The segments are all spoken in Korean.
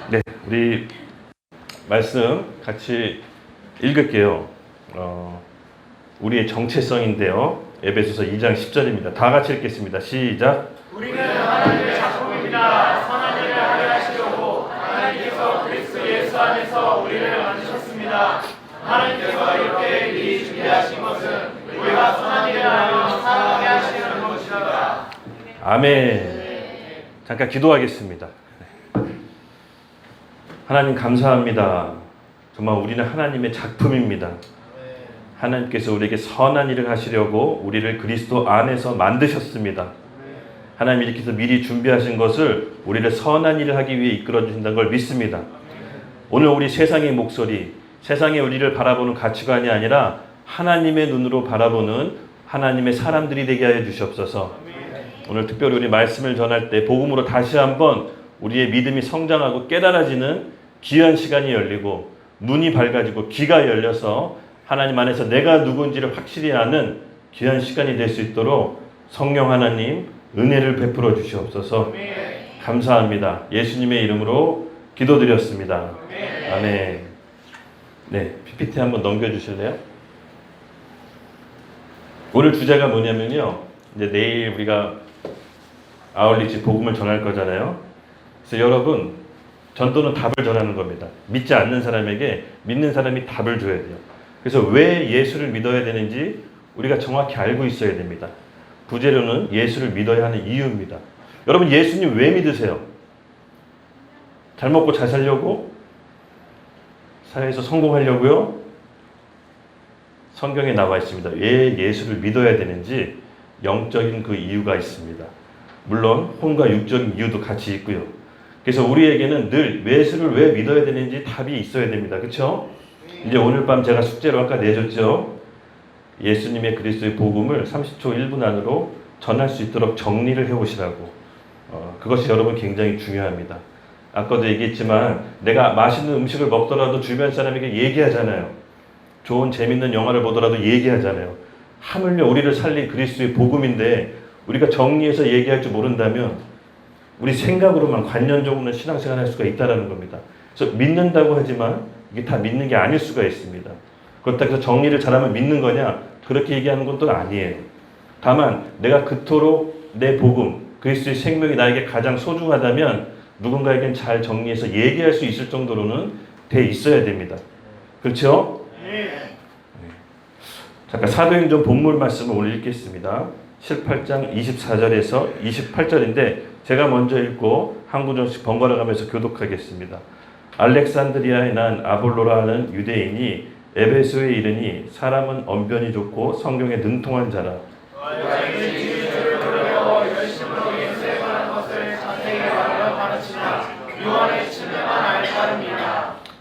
네, 우리 말씀 같이 읽을게요. 우리의 정체성인데요. 에베소서 2장 10절입니다. 다 같이 읽겠습니다. 시작. 우리는 하나님의 작품입니다. 선한 일을 하게 하시려고 하나님께서 그리스도 예수 안에서 우리를 만드셨습니다. 하나님께서 이렇게 미리 준비하신 것은 우리가 선한 일을 하며 살아가게 하시는 것입니다. 아멘. 잠깐 기도하겠습니다. 하나님 감사합니다. 정말 우리는 하나님의 작품입니다. 하나님께서 우리에게 선한 일을 하시려고 우리를 그리스도 안에서 만드셨습니다. 하나님 이렇게 해서 미리 준비하신 것을 우리를 선한 일을 하기 위해 이끌어 주신다는 걸 믿습니다. 오늘 우리 세상의 목소리, 세상에 우리를 바라보는 가치관이 아니라 하나님의 눈으로 바라보는 하나님의 사람들이 되게 하여 주시옵소서. 오늘 특별히 우리 말씀을 전할 때 복음으로 다시 한번 우리의 믿음이 성장하고 깨달아지는 귀한 시간이 열리고 눈이 밝아지고 귀가 열려서 하나님 안에서 내가 누군지를 확실히 아는 귀한 시간이 될 수 있도록 성령 하나님 은혜를 베풀어 주시옵소서. 감사합니다. 예수님의 이름으로 기도드렸습니다. 아멘. 네, PPT 한번 넘겨주실래요? 오늘 주제가 뭐냐면요. 이제 내일 우리가 아울리치 복음을 전할 거잖아요. 그래서 여러분, 전도는 답을 전하는 겁니다. 믿지 않는 사람에게 믿는 사람이 답을 줘야 돼요. 그래서 왜 예수를 믿어야 되는지 우리가 정확히 알고 있어야 됩니다. 부제로는 예수를 믿어야 하는 이유입니다. 여러분, 예수님 왜 믿으세요? 잘 먹고 잘 살려고? 사회에서 성공하려고요? 성경에 나와 있습니다. 왜 예수를 믿어야 되는지 영적인 그 이유가 있습니다. 물론 혼과 육적인 이유도 같이 있고요. 그래서 우리에게는 늘 예수를 왜 믿어야 되는지 답이 있어야 됩니다. 그렇죠? 이제 오늘 밤 제가 숙제로 아까 내줬죠. 예수님의 그리스도의 복음을 30초 1분 안으로 전할 수 있도록 정리를 해오시라고. 그것이 여러분 굉장히 중요합니다. 아까도 얘기했지만 내가 맛있는 음식을 먹더라도 주변 사람에게 얘기하잖아요. 좋은 재밌는 영화를 보더라도 얘기하잖아요. 하물며 우리를 살린 그리스도의 복음인데 우리가 정리해서 얘기할 줄 모른다면 우리 생각으로만 관념적으로는 신앙생활 할 수가 있다는 겁니다. 그래서 믿는다고 하지만 이게 다 믿는 게 아닐 수가 있습니다. 그렇다고 해서 정리를 잘하면 믿는 거냐? 그렇게 얘기하는 건 또 아니에요. 다만 내가 그토록 내 복음, 그리스도의 생명이 나에게 가장 소중하다면 누군가에겐 잘 정리해서 얘기할 수 있을 정도로는 돼 있어야 됩니다. 그렇죠? 잠깐 사도행전 본문 말씀을 오늘 읽겠습니다. 18장 24절에서 28절인데 제가 먼저 읽고 한 구절씩 번갈아 가면서 교독하겠습니다. 알렉산드리아에 난 아볼로라 하는 유대인이 에베소에 이르니 사람은 언변이 좋고 성경에 능통한 자라.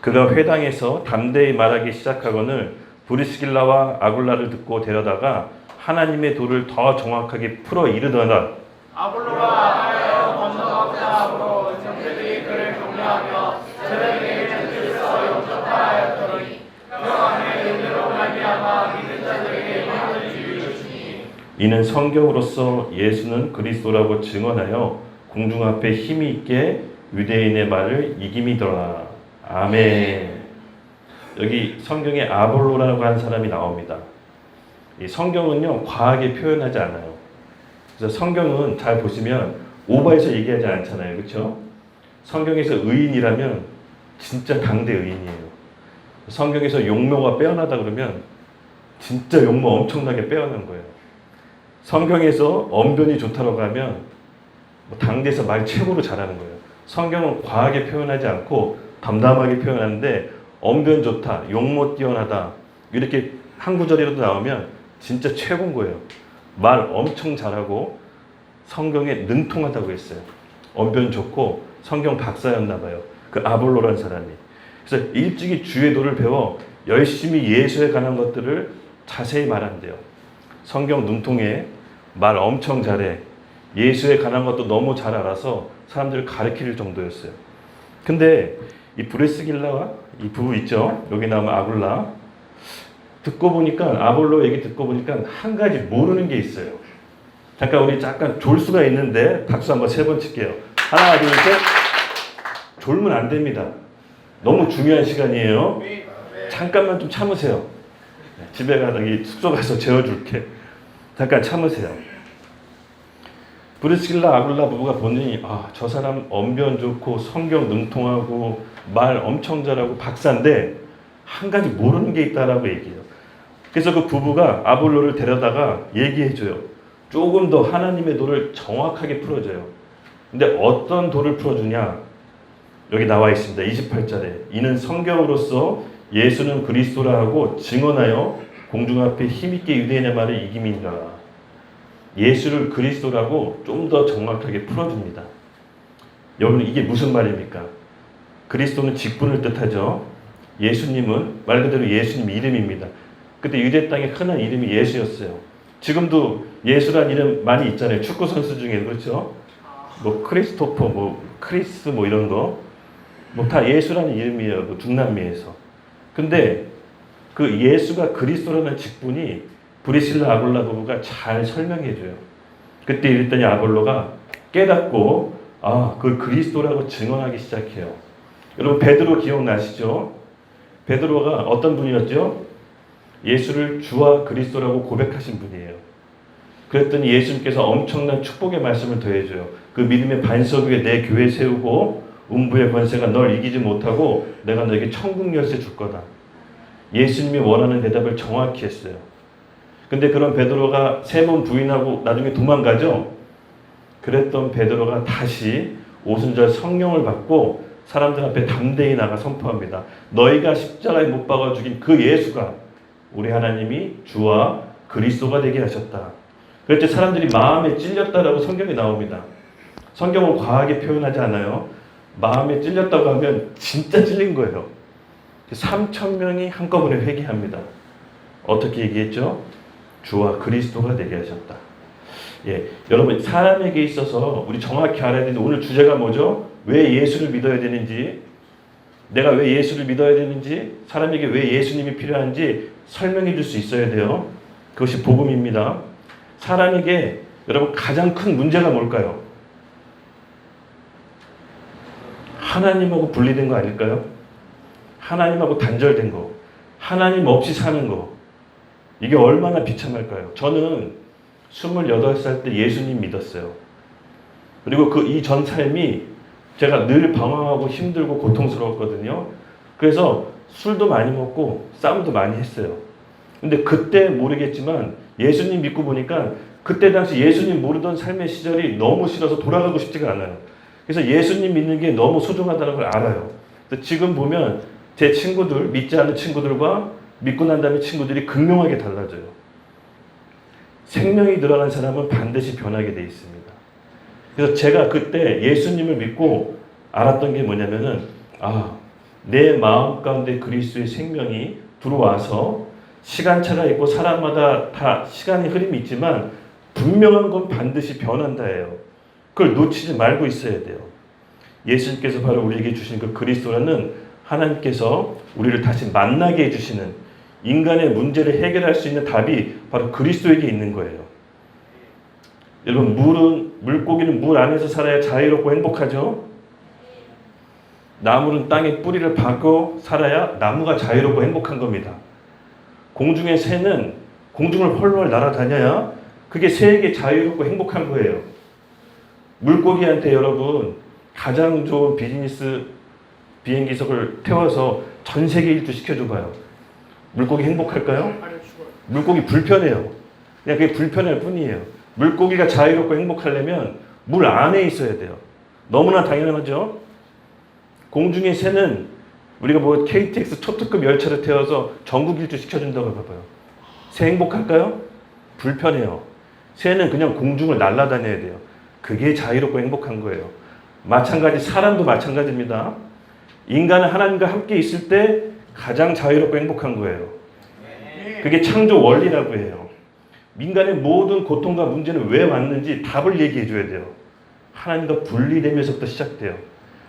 그가 회당에서 담대히 말하기 시작하거늘 브리스길라와 아굴라를 듣고 데려다가 하나님의 도를 더 정확하게 풀어 이르더라. 아볼로가 하여 건너가고자 함으로 형제들이 그를 격려하며 새벽에 일들에서 용접하라 하였더니 그 안에 은혜로 말미암아 믿는 자들에게 힘을 주시니 이는 성경으로서 예수는 그리스도라고 증언하여 공중 앞에 힘이 있게 유대인의 말을 이김이더라. 아멘. 여기 성경에 아볼로라고 하는 사람이 나옵니다. 이 성경은요 과하게 표현하지 않아요. 그래서 성경은 잘 보시면 오버해서 얘기하지 않잖아요. 그렇죠? 성경에서 의인이라면 진짜 당대 의인이에요. 성경에서 용모가 빼어나다 그러면 진짜 용모 엄청나게 빼어난 거예요. 성경에서 언변이 좋다고 하면 뭐 당대에서 말 최고로 잘하는 거예요. 성경은 과하게 표현하지 않고 담담하게 표현하는데 언변 좋다, 용모 뛰어나다 이렇게 한 구절이라도 나오면 진짜 최고인 거예요. 말 엄청 잘하고 성경에 능통하다고 했어요. 언변 좋고 성경 박사였나 봐요. 그 아볼로라는 사람이. 그래서 일찍이 주의 도를 배워 열심히 예수에 관한 것들을 자세히 말한대요. 성경 능통해, 말 엄청 잘해, 예수에 관한 것도 너무 잘 알아서 사람들을 가르칠 정도였어요. 근데 이 브리스길라와 이 부부 있죠? 여기 나오면 아굴라. 듣고 보니까 아볼로 얘기 듣고 보니까 한 가지 모르는 게 있어요. 잠깐 우리 잠깐 졸 수가 있는데 박수 한번 3번 칠게요. 하나 둘 셋. 졸면 안 됩니다. 너무 중요한 시간이에요. 잠깐만 좀 참으세요. 집에 가서 숙소 가서 재워줄게. 잠깐 참으세요. 브리스길라 아굴라 부부가 보니 저 사람 언변 좋고 성경 능통하고 말 엄청 잘하고 박사인데 한 가지 모르는 게 있다라고 얘기해요. 그래서 그 부부가 아볼로를 데려다가 얘기해줘요. 조금 더 하나님의 도를 정확하게 풀어줘요. 근데 어떤 도를 풀어주냐? 여기 나와 있습니다. 28절에 이는 성경으로서 예수는 그리스도라 하고 증언하여 공중 앞에 힘있게 유대인의 말을 이김이니라. 예수를 그리스도라고 좀 더 정확하게 풀어줍니다. 여러분 이게 무슨 말입니까? 그리스도는 직분을 뜻하죠. 예수님은 말 그대로 예수님 이름입니다. 그때 유대 땅의 흔한 이름이 예수였어요. 지금도 예수란 이름 많이 있잖아요. 축구 선수 중에 그렇죠? 뭐 크리스토퍼, 뭐 크리스, 뭐 이런 거, 뭐 다 예수라는 이름이에요. 그 중남미에서. 근데 그 예수가 그리스도라는 직분이 브리실라 아볼라 부부가 잘 설명해줘요. 그때 이랬더니 아볼로가 깨닫고 그 그리스도라고 증언하기 시작해요. 여러분 베드로 기억나시죠? 베드로가 어떤 분이었죠? 예수를 주와 그리스도라고 고백하신 분이에요. 그랬더니 예수님께서 엄청난 축복의 말씀을 더해줘요. 그 믿음의 반석 위에 내 교회 세우고 음부의 권세가 널 이기지 못하고 내가 너에게 천국 열쇠 줄 거다. 예수님이 원하는 대답을 정확히 했어요. 근데 그런 베드로가 세 번 부인하고 나중에 도망가죠. 그랬던 베드로가 다시 오순절 성령을 받고 사람들 앞에 담대히 나가 선포합니다. 너희가 십자가에 못 박아 죽인 그 예수가 우리 하나님이 주와 그리스도가 되게 하셨다. 그랬더니 사람들이 마음에 찔렸다라고 성경에 나옵니다. 성경은 과하게 표현하지 않아요. 마음에 찔렸다고 하면 진짜 찔린 거예요. 3,000명이 한꺼번에 회개합니다. 어떻게 얘기했죠? 주와 그리스도가 되게 하셨다. 여러분 사람에게 있어서 우리 정확히 알아야 되는데 오늘 주제가 뭐죠? 왜 예수를 믿어야 되는지, 내가 왜 예수를 믿어야 되는지, 사람에게 왜 예수님이 필요한지 설명해 줄 수 있어야 돼요. 그것이 복음입니다. 사람에게 여러분 가장 큰 문제가 뭘까요? 하나님하고 분리된 거 아닐까요? 하나님하고 단절된 거, 하나님 없이 사는 거, 이게 얼마나 비참할까요? 저는 28살 때 예수님 믿었어요. 그리고 그 이전 삶이 제가 늘 방황하고 힘들고 고통스러웠거든요. 그래서 술도 많이 먹고 싸움도 많이 했어요. 근데 그때 모르겠지만 예수님 믿고 보니까 그때 당시 예수님 모르던 삶의 시절이 너무 싫어서 돌아가고 싶지가 않아요. 그래서 예수님 믿는 게 너무 소중하다는 걸 알아요. 그래서 지금 보면 제 친구들, 믿지 않는 친구들과 믿고 난 다음에 친구들이 극명하게 달라져요. 생명이 들어간 사람은 반드시 변하게 돼 있습니다. 그래서 제가 그때 예수님을 믿고 알았던 게 뭐냐면은 내 마음 가운데 그리스도의 생명이 들어와서 시간차가 있고 사람마다 다 시간의 흐름이 있지만 분명한 건 반드시 변한다예요. 그걸 놓치지 말고 있어야 돼요. 예수님께서 바로 우리에게 주신 그 그리스도라는 하나님께서 우리를 다시 만나게 해주시는 인간의 문제를 해결할 수 있는 답이 바로 그리스도에게 있는 거예요. 여러분 물고기는 물 안에서 살아야 자유롭고 행복하죠. 나무는 땅에 뿌리를 박고 살아야 나무가 자유롭고 행복한 겁니다. 공중의 새는 공중을 헐헐 날아다녀야 그게 새에게 자유롭고 행복한 거예요. 물고기한테 여러분 가장 좋은 비즈니스 비행기석을 태워서 전 세계 일주 시켜줘봐요. 물고기 행복할까요? 물고기 불편해요. 그냥 그게 불편할 뿐이에요. 물고기가 자유롭고 행복하려면 물 안에 있어야 돼요. 너무나 당연하죠? 공중의 새는 우리가 뭐 KTX 초특급 열차를 태워서 전국 일주 시켜준다고 해봐요. 새 행복할까요? 불편해요. 새는 그냥 공중을 날아다녀야 돼요. 그게 자유롭고 행복한 거예요. 마찬가지 사람도 마찬가지입니다. 인간은 하나님과 함께 있을 때 가장 자유롭고 행복한 거예요. 그게 창조 원리라고 해요. 인간의 모든 고통과 문제는 왜 왔는지 답을 얘기해 줘야 돼요. 하나님과 분리되면서부터 시작돼요.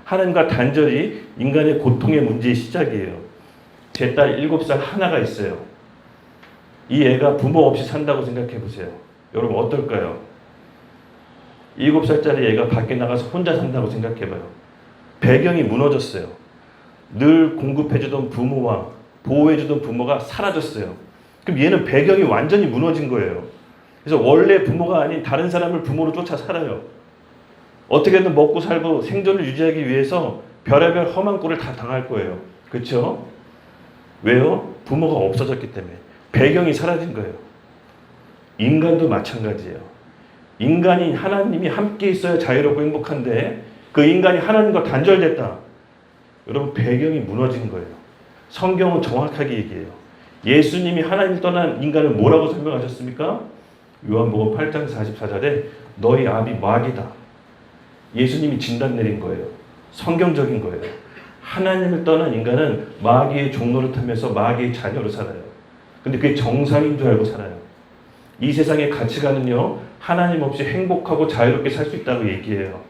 하나님과 단절이 인간의 고통의 문제의 시작이에요. 제 딸 7살 하나가 있어요. 이 애가 부모 없이 산다고 생각해 보세요. 여러분 어떨까요? 7살짜리 애가 밖에 나가서 혼자 산다고 생각해 봐요. 배경이 무너졌어요. 늘 공급해주던 부모와 보호해주던 부모가 사라졌어요. 그럼 얘는 배경이 완전히 무너진 거예요. 그래서 원래 부모가 아닌 다른 사람을 부모로 쫓아 살아요. 어떻게든 먹고 살고 생존을 유지하기 위해서 별의별 험한 꼴을 다 당할 거예요. 그렇죠? 왜요? 부모가 없어졌기 때문에. 배경이 사라진 거예요. 인간도 마찬가지예요. 인간이 하나님이 함께 있어야 자유롭고 행복한데 그 인간이 하나님과 단절됐다. 여러분 배경이 무너진 거예요. 성경은 정확하게 얘기해요. 예수님이 하나님을 떠난 인간을 뭐라고 설명하셨습니까? 요한복음 8장 44절에 너희 아비 마귀다. 예수님이 진단 내린 거예요. 성경적인 거예요. 하나님을 떠난 인간은 마귀의 종로를 타면서 마귀의 자녀로 살아요. 근데 그게 정상인 줄 알고 살아요. 이 세상의 가치관은요, 하나님 없이 행복하고 자유롭게 살 수 있다고 얘기해요.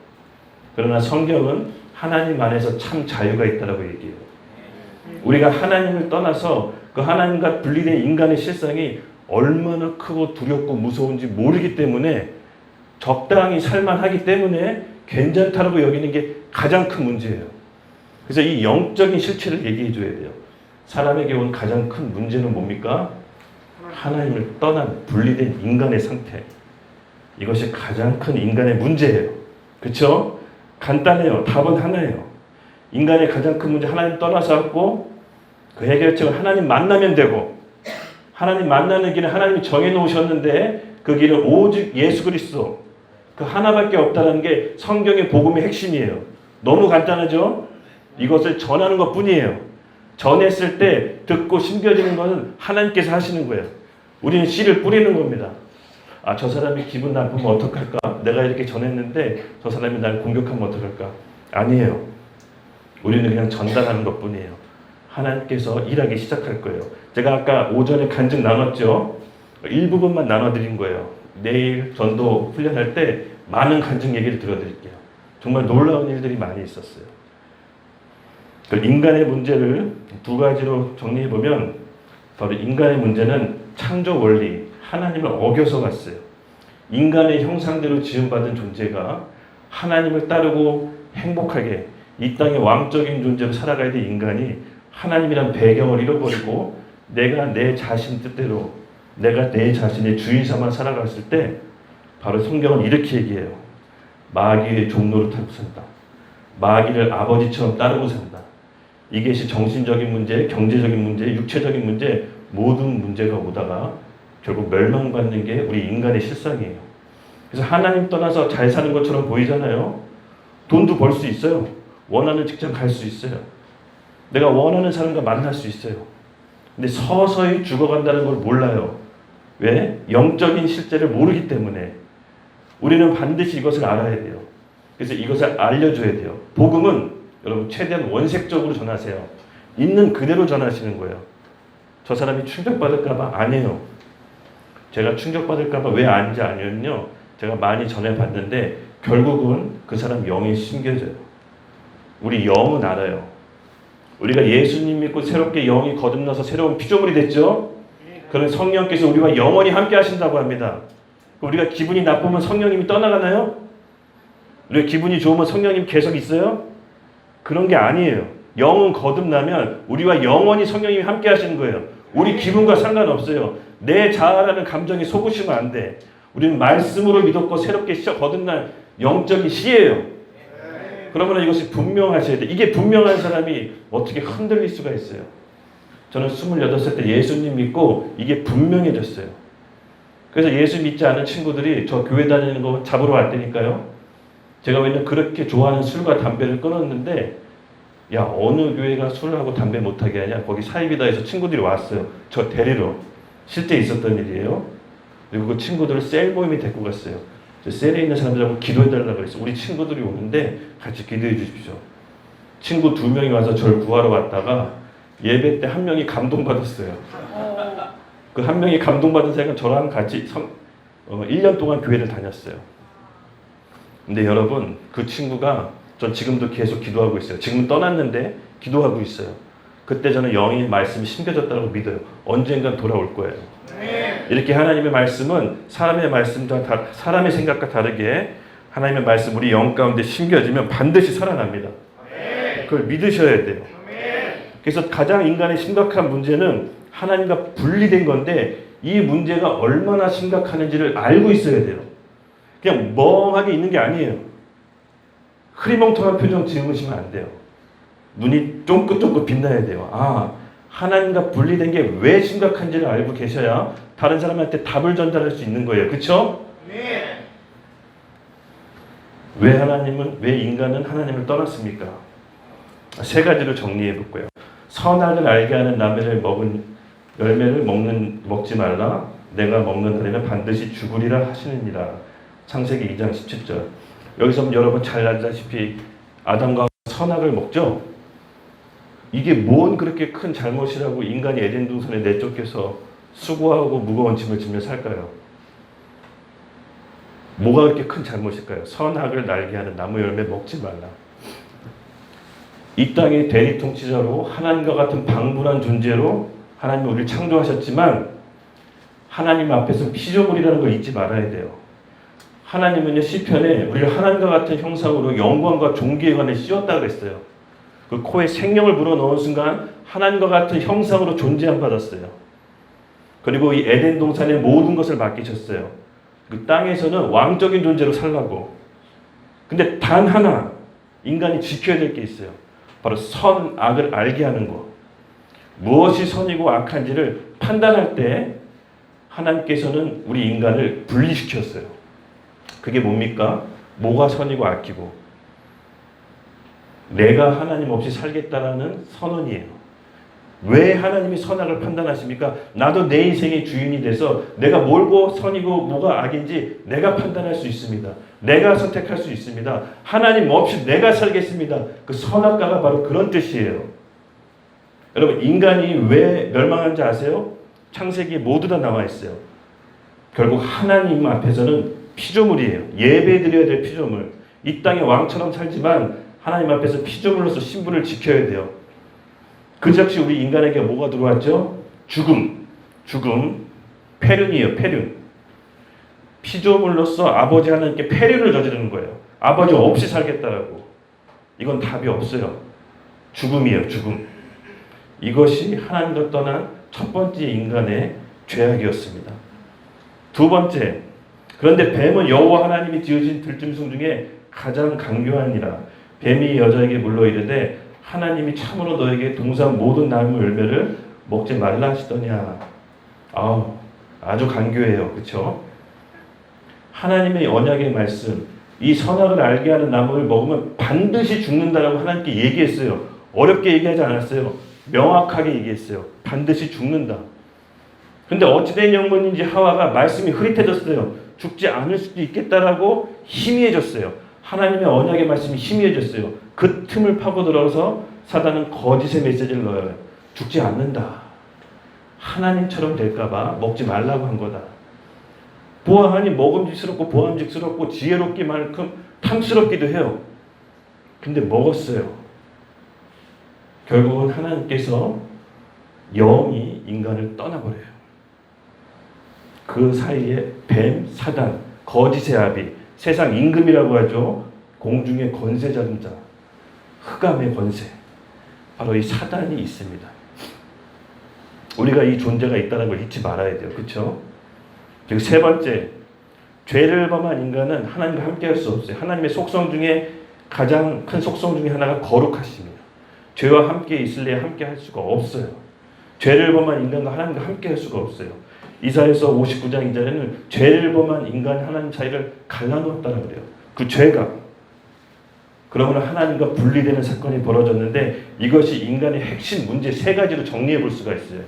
그러나 성경은 하나님 안에서 참 자유가 있다고 얘기해요. 우리가 하나님을 떠나서 그 하나님과 분리된 인간의 실상이 얼마나 크고 두렵고 무서운지 모르기 때문에 적당히 살만하기 때문에 괜찮다라고 여기는 게 가장 큰 문제예요. 그래서 이 영적인 실체를 얘기해 줘야 돼요. 사람에게 온 가장 큰 문제는 뭡니까? 하나님을 떠난 분리된 인간의 상태. 이것이 가장 큰 인간의 문제예요. 그렇죠? 간단해요. 답은 하나예요. 인간의 가장 큰 문제 하나님 떠나서 왔고 그 해결책은 하나님 만나면 되고 하나님 만나는 길은 하나님이 정해놓으셨는데 그 길은 오직 예수 그리스도 그 하나밖에 없다는 게 성경의 복음의 핵심이에요. 너무 간단하죠? 이것을 전하는 것뿐이에요. 전했을 때 듣고 심겨지는 것은 하나님께서 하시는 거예요. 우리는 씨를 뿌리는 겁니다. 아, 저 사람이 기분 나쁘면 어떡할까? 내가 이렇게 전했는데 저 사람이 날 공격하면 어떡할까? 아니에요. 우리는 그냥 전달하는 것뿐이에요. 하나님께서 일하기 시작할 거예요. 제가 아까 오전에 간증 나눴죠? 일부분만 나눠드린 거예요. 내일 전도 훈련할 때 많은 간증 얘기를 들어드릴게요. 정말 놀라운 일들이 많이 있었어요. 인간의 문제를 두 가지로 정리해보면 바로 인간의 문제는 창조 원리, 하나님을 어겨서 갔어요. 인간의 형상대로 지음받은 존재가 하나님을 따르고 행복하게 이 땅의 왕적인 존재로 살아가야 될 인간이 하나님이란 배경을 잃어버리고 내가 내 자신 뜻대로 내가 내 자신의 주인 삼아 살아갔을 때 바로 성경은 이렇게 얘기해요. 마귀의 종로를 타고 산다. 마귀를 아버지처럼 따르고 산다. 이것이 정신적인 문제, 경제적인 문제, 육체적인 문제 모든 문제가 오다가 결국 멸망받는 게 우리 인간의 실상이에요. 그래서 하나님 떠나서 잘 사는 것처럼 보이잖아요. 돈도 벌 수 있어요. 원하는 직장 갈 수 있어요. 내가 원하는 사람과 만날 수 있어요. 근데 서서히 죽어간다는 걸 몰라요. 왜? 영적인 실제를 모르기 때문에. 우리는 반드시 이것을 알아야 돼요. 그래서 이것을 알려줘야 돼요. 복음은 여러분 최대한 원색적으로 전하세요. 있는 그대로 전하시는 거예요. 저 사람이 충격받을까봐 아니에요. 제가 충격받을까봐 왜 아닌지 아니면요. 제가 많이 전해봤는데 결국은 그 사람 영이 숨겨져요. 우리 영은 알아요. 우리가 예수님 믿고 새롭게 영이 거듭나서 새로운 피조물이 됐죠. 그런 성령께서 우리와 영원히 함께 하신다고 합니다. 우리가 기분이 나쁘면 성령님이 떠나가나요? 우리가 기분이 좋으면 성령님 계속 있어요? 그런 게 아니에요. 영은 거듭나면 우리와 영원히 성령님이 함께 하시는 거예요. 우리 기분과 상관없어요. 내 자아라는 감정이 속으시면 안 돼. 우리는 말씀으로 믿었고 새롭게 거듭난 영적인 시예요. 그러면 이것이 분명하셔야 돼. 이게 분명한 사람이 어떻게 흔들릴 수가 있어요. 저는 28살 때 예수님 믿고 이게 분명해졌어요. 그래서 예수 믿지 않은 친구들이 저 교회 다니는 거 잡으러 왔다니까요. 제가 왜냐면 그렇게 좋아하는 술과 담배를 끊었는데 야 어느 교회가 술하고 담배 못하게 하냐. 거기 사입이다 해서 친구들이 왔어요. 저 데리러. 실제 있었던 일이에요. 그리고 그 친구들을 셀 모임에 데리고 갔어요. 셀에 있는 사람들하고 기도해달라고 그랬어요. 우리 친구들이 오는데 같이 기도해 주십시오. 친구 2명이 와서 저를 구하러 왔다가 예배 때 한 명이 감동받았어요. 그 한 명이 감동받은 사람은 저랑 같이 1년 동안 교회를 다녔어요. 근데 여러분 그 친구가 전 지금도 계속 기도하고 있어요. 지금 떠났는데 기도하고 있어요. 그때 저는 영의 말씀이 심겨졌다고 믿어요. 언젠간 돌아올 거예요. 이렇게 하나님의 말씀은 사람의 말씀과 사람의 생각과 다르게 하나님의 말씀 우리 영 가운데 심겨지면 반드시 살아납니다. 그걸 믿으셔야 돼요. 그래서 가장 인간의 심각한 문제는 하나님과 분리된 건데 이 문제가 얼마나 심각한지를 알고 있어야 돼요. 그냥 멍하게 있는 게 아니에요. 흐리멍텅한 표정 지으시면 안 돼요. 눈이 쫑긋쫑긋 빛나야 돼요. 아, 하나님과 분리된 게 왜 심각한지를 알고 계셔야 다른 사람한테 답을 전달할 수 있는 거예요. 그렇죠? 왜 인간은 하나님을 떠났습니까? 세 가지로 정리해 볼게요. 선악을 알게 하는 열매를 먹지 말라. 내가 먹는 날에는 반드시 죽으리라 하시느니라. 창세기 2장 17절. 여기서 여러분 잘 알다시피 아담과 선악을 먹죠. 이게 뭔 그렇게 큰 잘못이라고 인간이 에덴 동산에 내쫓겨서 수고하고 무거운 짐을 지며 살까요? 뭐가 그렇게 큰 잘못일까요? 선악을 알게 하는 나무 열매 먹지 말라. 이 땅의 대리통치자로 하나님과 같은 방불한 존재로 하나님이 우리를 창조하셨지만 하나님 앞에서 피조물이라는 걸 잊지 말아야 돼요. 하나님은요 시편에 우리를 하나님과 같은 형상으로 영광과 존귀에 관해 씌웠다 그랬어요. 그 코에 생명을 불어넣은 순간 하나님과 같은 형상으로 존재함 받았어요. 그리고 이 에덴 동산의 모든 것을 맡기셨어요. 그 땅에서는 왕적인 존재로 살라고. 근데 단 하나 인간이 지켜야 될 게 있어요. 바로 선악을 알게 하는 것. 무엇이 선이고 악한지를 판단할 때 하나님께서는 우리 인간을 분리시켰어요. 그게 뭡니까? 뭐가 선이고 악이고. 내가 하나님 없이 살겠다라는 선언이에요. 왜 하나님이 선악을 판단하십니까? 나도 내 인생의 주인이 돼서 내가 뭘고 선이고 뭐가 악인지 내가 판단할 수 있습니다. 내가 선택할 수 있습니다. 하나님 없이 내가 살겠습니다. 그 선악과가 바로 그런 뜻이에요. 여러분 인간이 왜 멸망한지 아세요? 창세기에 모두 다 나와 있어요. 결국 하나님 앞에서는 피조물이에요. 예배드려야 될 피조물. 이 땅에 왕처럼 살지만 하나님 앞에서 피조물로서 신분을 지켜야 돼요. 그 즉시 우리 인간에게 뭐가 들어왔죠? 죽음, 폐륜이에요. 폐륜. 피조물로서 아버지 하나님께 폐륜을 저지르는 거예요. 아버지 없이 살겠다라고. 이건 답이 없어요. 죽음이에요. 죽음. 이것이 하나님과 떠난 첫 번째 인간의 죄악이었습니다. 두 번째, 그런데 뱀은 여호와 하나님이 지으신 들짐승 중에 가장 강교하니라. 뱀이 여자에게 물러 이르되 하나님이 참으로 너에게 동산 모든 나무 열매를 먹지 말라 하시더냐. 아주 강교해요. 그렇죠? 하나님의 언약의 말씀, 이 선악을 알게 하는 나무를 먹으면 반드시 죽는다라고 하나님께 얘기했어요. 어렵게 얘기하지 않았어요. 명확하게 얘기했어요. 반드시 죽는다. 근데 어찌된 영문인지 하와가 말씀이 흐릿해졌어요. 죽지 않을 수도 있겠다라고 희미해졌어요. 하나님의 언약의 말씀이 희미해졌어요. 그 틈을 파고 들어서 사단은 거짓의 메시지를 넣어요. 죽지 않는다. 하나님처럼 될까봐 먹지 말라고 한 거다. 보아하니 먹음직스럽고 보암직스럽고 지혜롭기만큼 탐스럽기도 해요. 근데 먹었어요. 결국은 하나님께서 영이 인간을 떠나버려요. 그 사이에 뱀, 사단, 거짓의 아비, 세상 임금이라고 하죠. 공중의 권세 잡은 자, 흑암의 권세. 바로 이 사단이 있습니다. 우리가 이 존재가 있다는 걸 잊지 말아야 돼요. 그렇죠? 그리고 세 번째, 죄를 범한 인간은 하나님과 함께 할 수 없어요. 하나님의 속성 중에 가장 큰 속성 중에 하나가 거룩하십니다. 죄와 함께 있을래야 함께 할 수가 없어요. 죄를 범한 인간과 하나님과 함께 할 수가 없어요. 이사야서 59장 2절에는 죄를 범한 인간 하나님 사이를 갈라놓았다고 그래요. 그 죄가. 그러면 하나님과 분리되는 사건이 벌어졌는데 이것이 인간의 핵심 문제 세 가지로 정리해 볼 수가 있어요.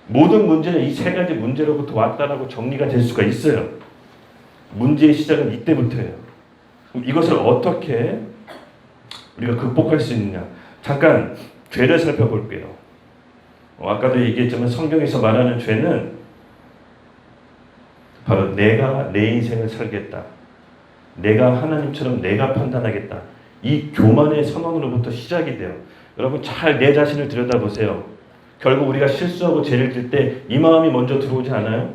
모든 문제는 이 세 가지 문제로부터 왔다라고 정리가 될 수가 있어요. 문제의 시작은 이때부터예요. 이것을 어떻게 우리가 극복할 수 있느냐. 잠깐 죄를 살펴볼게요. 아까도 얘기했지만 성경에서 말하는 죄는 바로 내가 내 인생을 살겠다. 내가 하나님처럼 내가 판단하겠다. 이 교만의 선언으로부터 시작이 돼요. 여러분 잘 내 자신을 들여다보세요. 결국 우리가 실수하고 죄를 질 때 이 마음이 먼저 들어오지 않아요?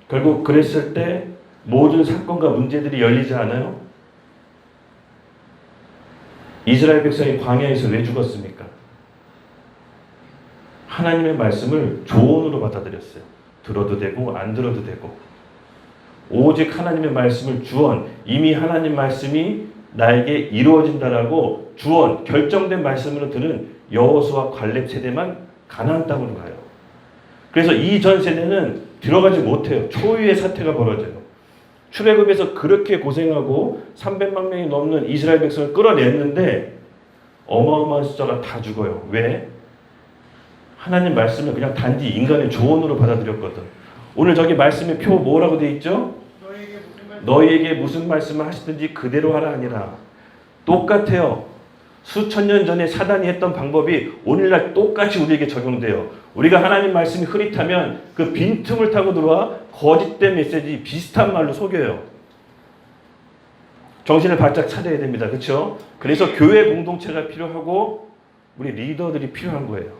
결국 그랬을 때 모든 사건과 문제들이 열리지 않아요? 이스라엘 백성이 광야에서 왜 죽었습니까? 하나님의 말씀을 조언으로 받아들였어요. 들어도 되고 안 들어도 되고. 오직 하나님의 말씀을 주언, 이미 하나님 말씀이 나에게 이루어진다라고 주언, 결정된 말씀으로 들은 여호수아 갈렙 세대만 가나안 땅으로 가요. 그래서 이전 세대는 들어가지 못해요. 초유의 사태가 벌어져요. 출애굽에서 그렇게 고생하고 300만 명이 넘는 이스라엘 백성을 끌어냈는데 어마어마한 숫자가 다 죽어요. 왜? 하나님 말씀을 그냥 단지 인간의 조언으로 받아들였거든. 오늘 저기 말씀의 표 뭐라고 돼 있죠? 너희에게 무슨 말씀을 하시든지 그대로 하라 하니라. 똑같아요. 수천 년 전에 사단이 했던 방법이 오늘날 똑같이 우리에게 적용돼요. 우리가 하나님 말씀이 흐릿하면 그 빈틈을 타고 들어와 거짓된 메시지 비슷한 말로 속여요. 정신을 바짝 차려야 됩니다. 그렇죠? 그래서 교회 공동체가 필요하고 우리 리더들이 필요한 거예요.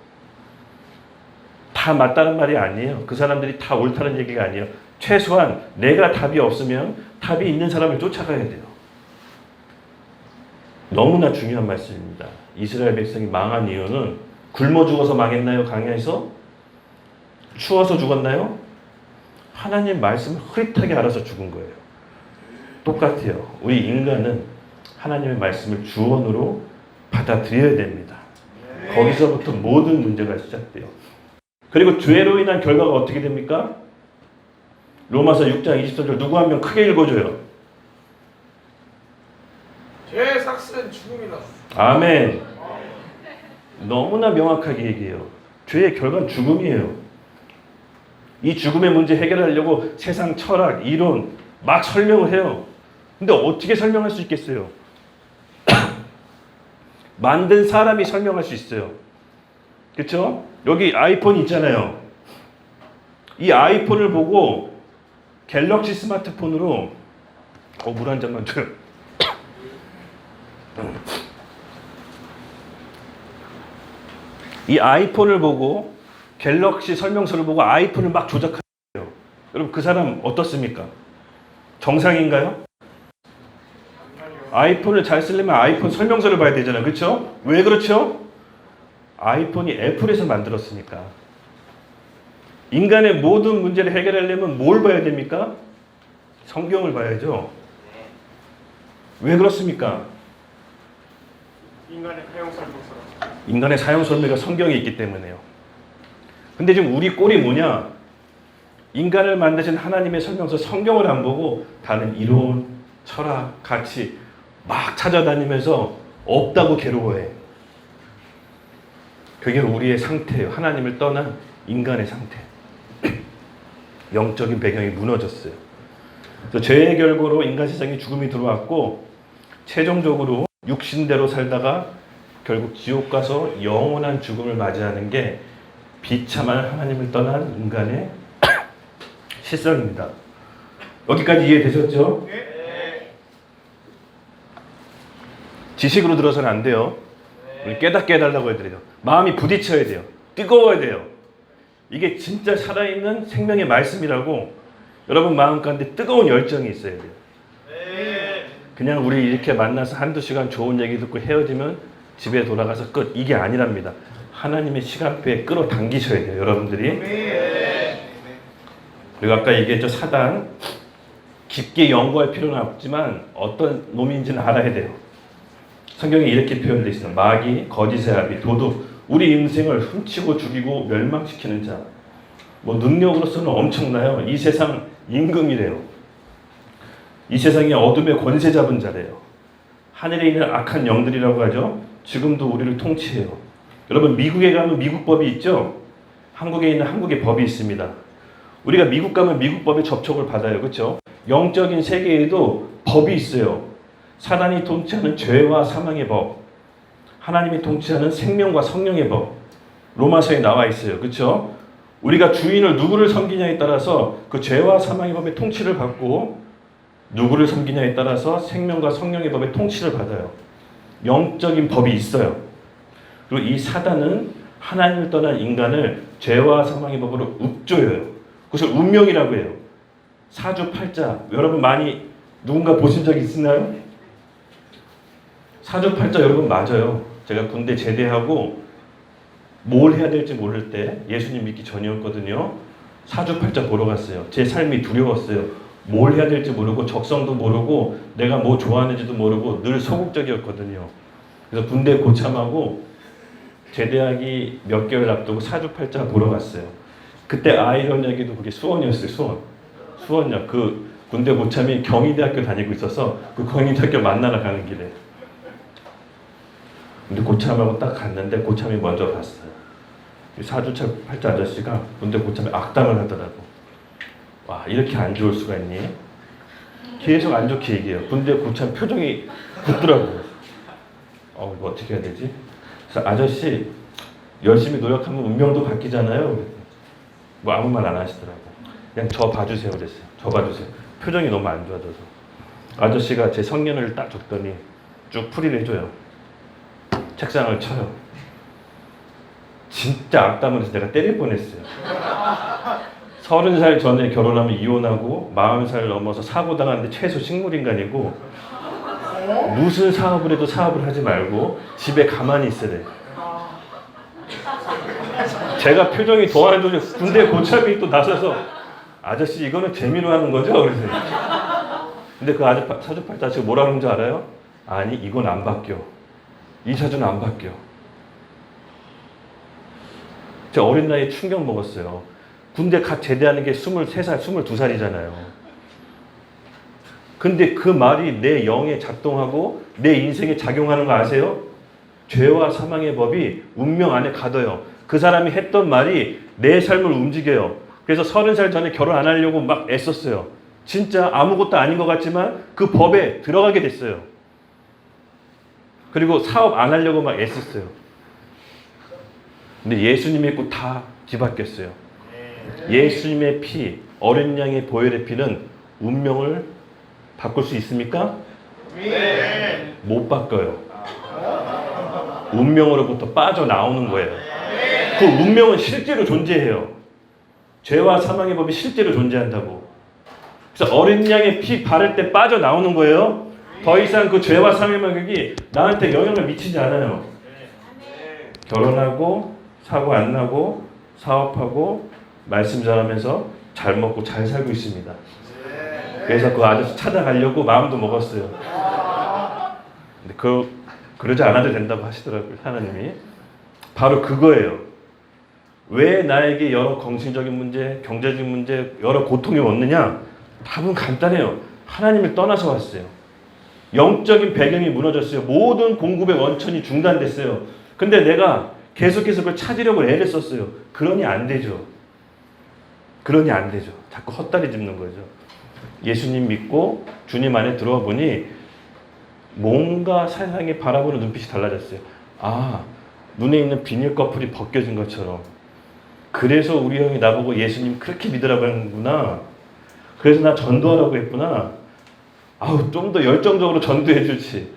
다 맞다는 말이 아니에요. 그 사람들이 다 옳다는 얘기가 아니에요. 최소한 내가 답이 없으면 답이 있는 사람을 쫓아가야 돼요. 너무나 중요한 말씀입니다. 이스라엘 백성이 망한 이유는 굶어 죽어서 망했나요? 강야에서? 추워서 죽었나요? 하나님 말씀을 흐릿하게 알아서 죽은 거예요. 똑같아요. 우리 인간은 하나님의 말씀을 주언으로 받아들여야 됩니다. 거기서부터 모든 문제가 시작돼요. 그리고 죄로 인한 결과가 어떻게 됩니까? 로마서 6장 23절 누구 한 명 크게 읽어줘요. 죄의 삭스는 죽음이다. 아멘. 너무나 명확하게 얘기해요. 죄의 결과는 죽음이에요. 이 죽음의 문제 해결하려고 세상 철학, 이론 막 설명을 해요. 근데 어떻게 설명할 수 있겠어요? 만든 사람이 설명할 수 있어요. 그렇죠? 여기 아이폰 있잖아요. 이 아이폰을 보고 갤럭시 스마트폰으로 물 한 잔만 줘요. 이 아이폰을 보고 갤럭시 설명서를 보고 아이폰을 막 조작하는 거예요. 여러분 그 사람 어떻습니까? 정상인가요? 아이폰을 잘 쓰려면 아이폰 설명서를 봐야 되잖아요. 그렇죠? 왜 그렇죠? 아이폰이 애플에서 만들었으니까. 인간의 모든 문제를 해결하려면 뭘 봐야 됩니까? 성경을 봐야죠. 왜 그렇습니까? 인간의 사용 설명가 성경에 있기 때문에요. 근데 지금 우리 꼴이 뭐냐? 인간을 만드신 하나님의 설명서 성경을 안 보고 다른 이론, 철학, 가치 막 찾아다니면서 없다고 괴로워해. 그게 우리의 상태예요. 하나님을 떠난 인간의 상태. 영적인 배경이 무너졌어요. 그래서 죄의 결과로 인간 세상에 죽음이 들어왔고 최종적으로 육신대로 살다가 결국 지옥 가서 영원한 죽음을 맞이하는 게 비참한 하나님을 떠난 인간의 실상입니다. 여기까지 이해되셨죠? 지식으로 들어서는 안 돼요. 우리 깨닫게 해달라고 해드려요. 마음이 부딪혀야 돼요. 뜨거워야 돼요. 이게 진짜 살아있는 생명의 말씀이라고 여러분 마음 가운데 뜨거운 열정이 있어야 돼요. 그냥 우리 이렇게 만나서 한두 시간 좋은 얘기 듣고 헤어지면 집에 돌아가서 끝. 이게 아니랍니다. 하나님의 시간표에 끌어당기셔야 돼요. 여러분들이. 그리고 아까 얘기했죠. 사단. 깊게 연구할 필요는 없지만 어떤 놈인지는 알아야 돼요. 성경에 이렇게 표현되어 있습니다. 마귀, 거짓의 아비, 도둑. 우리 인생을 훔치고 죽이고 멸망시키는 자. 뭐 능력으로서는 엄청나요. 이 세상 임금이래요. 이 세상의 어둠의 권세 잡은 자래요. 하늘에 있는 악한 영들이라고 하죠. 지금도 우리를 통치해요. 여러분 미국에 가면 미국 법이 있죠. 한국에 있는 한국의 법이 있습니다. 우리가 미국 가면 미국 법에 접촉을 받아요. 그렇죠? 영적인 세계에도 법이 있어요. 사단이 통치하는 죄와 사망의 법, 하나님이 통치하는 생명과 성령의 법, 로마서에 나와 있어요. 그렇죠? 우리가 주인을 누구를 섬기냐에 따라서 그 죄와 사망의 법의 통치를 받고 누구를 섬기냐에 따라서 생명과 성령의 법의 통치를 받아요. 영적인 법이 있어요. 그리고 이 사단은 하나님을 떠난 인간을 죄와 사망의 법으로 읊조여요. 그것을 운명이라고 해요. 사주팔자 여러분 많이 누군가 보신 적 있나요? 사주팔자 여러분 맞아요. 제가 군대 제대하고 뭘 해야 될지 모를 때 예수님 믿기 전이었거든요. 사주팔자 보러 갔어요. 제 삶이 두려웠어요. 뭘 해야 될지 모르고 적성도 모르고 내가 뭐 좋아하는지도 모르고 늘 소극적이었거든요. 그래서 군대 고참하고 제대하기 몇 개월 앞두고 사주팔자 보러 갔어요. 그때 아이러니하게도 그게 수원이었어요. 수원역. 그 군대 고참이 경희대학교 다니고 있어서 그 경희대학교 만나러 가는 길에. 근데 고참하고 딱 갔는데 고참이 먼저 봤어요. 사주팔자 아저씨가 군대 고참에 악담을 하더라고. 와, 이렇게 안 좋을 수가 있니? 계속 안 좋게 얘기해요. 군대 고참 표정이 굳더라고요. 이거 어떻게 해야 되지? 그래서 아저씨 열심히 노력하면 운명도 바뀌잖아요. 뭐 아무 말 안 하시더라고. 그냥 저 봐주세요 그랬어요. 저 봐주세요. 표정이 너무 안 좋아져서. 아저씨가 제 성년을 딱 줬더니 쭉 풀이를 해줘요. 책상을 쳐요. 진짜 악담을 해서 내가 때릴 뻔했어요. 30살 전에 결혼하면 이혼하고 40살 넘어서 사고 당하는데 최소 식물인간이고 무슨 사업을 해도 사업을 하지 말고 집에 가만히 있어야 돼. 제가 표정이 더 안 좋으니 군대 고참이 또 나서서 아저씨 이거는 재미로 하는 거죠? 그래서 근데 그 사주팔자 아저씨가 뭐라 그러는 줄 알아요? 아니 이건 안 바뀌어. 이 사주는 안 바뀌어. 제가 어린 나이에 충격 먹었어요. 군대 갓 제대하는 게 23살, 22살이잖아요. 근데 그 말이 내 영에 작동하고 내 인생에 작용하는 거 아세요? 죄와 사망의 법이 운명 안에 가둬요. 그 사람이 했던 말이 내 삶을 움직여요. 그래서 30살 전에 결혼 안 하려고 막 애썼어요. 진짜 아무것도 아닌 것 같지만 그 법에 들어가게 됐어요. 그리고 사업 안 하려고 막 애썼어요. 근데 예수님 믿고 다 뒤바뀌었어요. 예수님의 피, 어린 양의 보혈의 피는 운명을 바꿀 수 있습니까? 네. 못 바꿔요. 운명으로부터 빠져나오는 거예요. 그 운명은 실제로 존재해요. 죄와 사망의 법이 실제로 존재한다고. 그래서 어린 양의 피 바를 때 빠져나오는 거예요. 더 이상 그 죄와 사망의 법이 나한테 영향을 미치지 않아요. 결혼하고 사고 안 나고 사업하고 말씀 전하면서 잘 먹고 잘 살고 있습니다. 그래서 그 아저씨 찾아가려고 마음도 먹었어요. 근데 그러지 않아도 된다고 하시더라고요. 하나님이. 바로 그거예요. 왜 나에게 여러 정신적인 문제, 경제적인 문제, 여러 고통이 왔느냐? 답은 간단해요. 하나님을 떠나서 왔어요. 영적인 배경이 무너졌어요. 모든 공급의 원천이 중단됐어요. 근데 내가 계속해서 그걸 찾으려고 애를 썼어요. 그러니 안 되죠. 그러니 안 되죠. 자꾸 헛다리 짚는 거죠. 예수님 믿고 주님 안에 들어와 보니 뭔가 세상에 바라보는 눈빛이 달라졌어요. 아, 눈에 있는 비닐 커플이 벗겨진 것처럼. 그래서 우리 형이 나보고 예수님 그렇게 믿으라고 하는구나. 그래서 나 전도하라고 했구나. 아우, 좀 더 열정적으로 전도해 주지.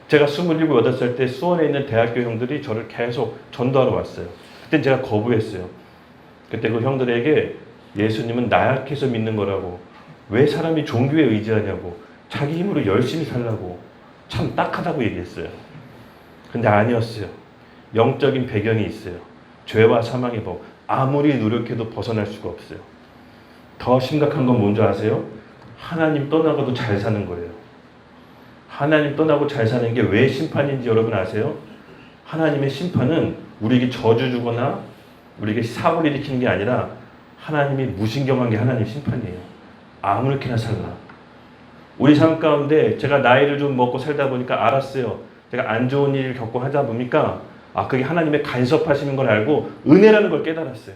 제가 27, 8살 때 수원에 있는 대학교 형들이 저를 계속 전도하러 왔어요. 그때 제가 거부했어요. 그때 그 형들에게 예수님은 나약해서 믿는 거라고. 왜 사람이 종교에 의지하냐고. 자기 힘으로 열심히 살라고. 참 딱하다고 얘기했어요. 근데 아니었어요. 영적인 배경이 있어요. 죄와 사망의 법. 아무리 노력해도 벗어날 수가 없어요. 더 심각한 건 뭔지 아세요? 하나님 떠나고도 잘 사는 거예요. 하나님 떠나고 잘 사는 게 왜 심판인지 여러분 아세요? 하나님의 심판은 우리에게 저주 주거나 우리에게 사고를 일으키는 게 아니라 하나님이 무신경한 게 하나님 심판이에요. 아무렇게나 살라. 우리 삶 가운데 제가 나이를 좀 먹고 살다 보니까 알았어요. 제가 안 좋은 일을 겪고 하다 보니까 그게 하나님의 간섭하시는 걸 알고 은혜라는 걸 깨달았어요.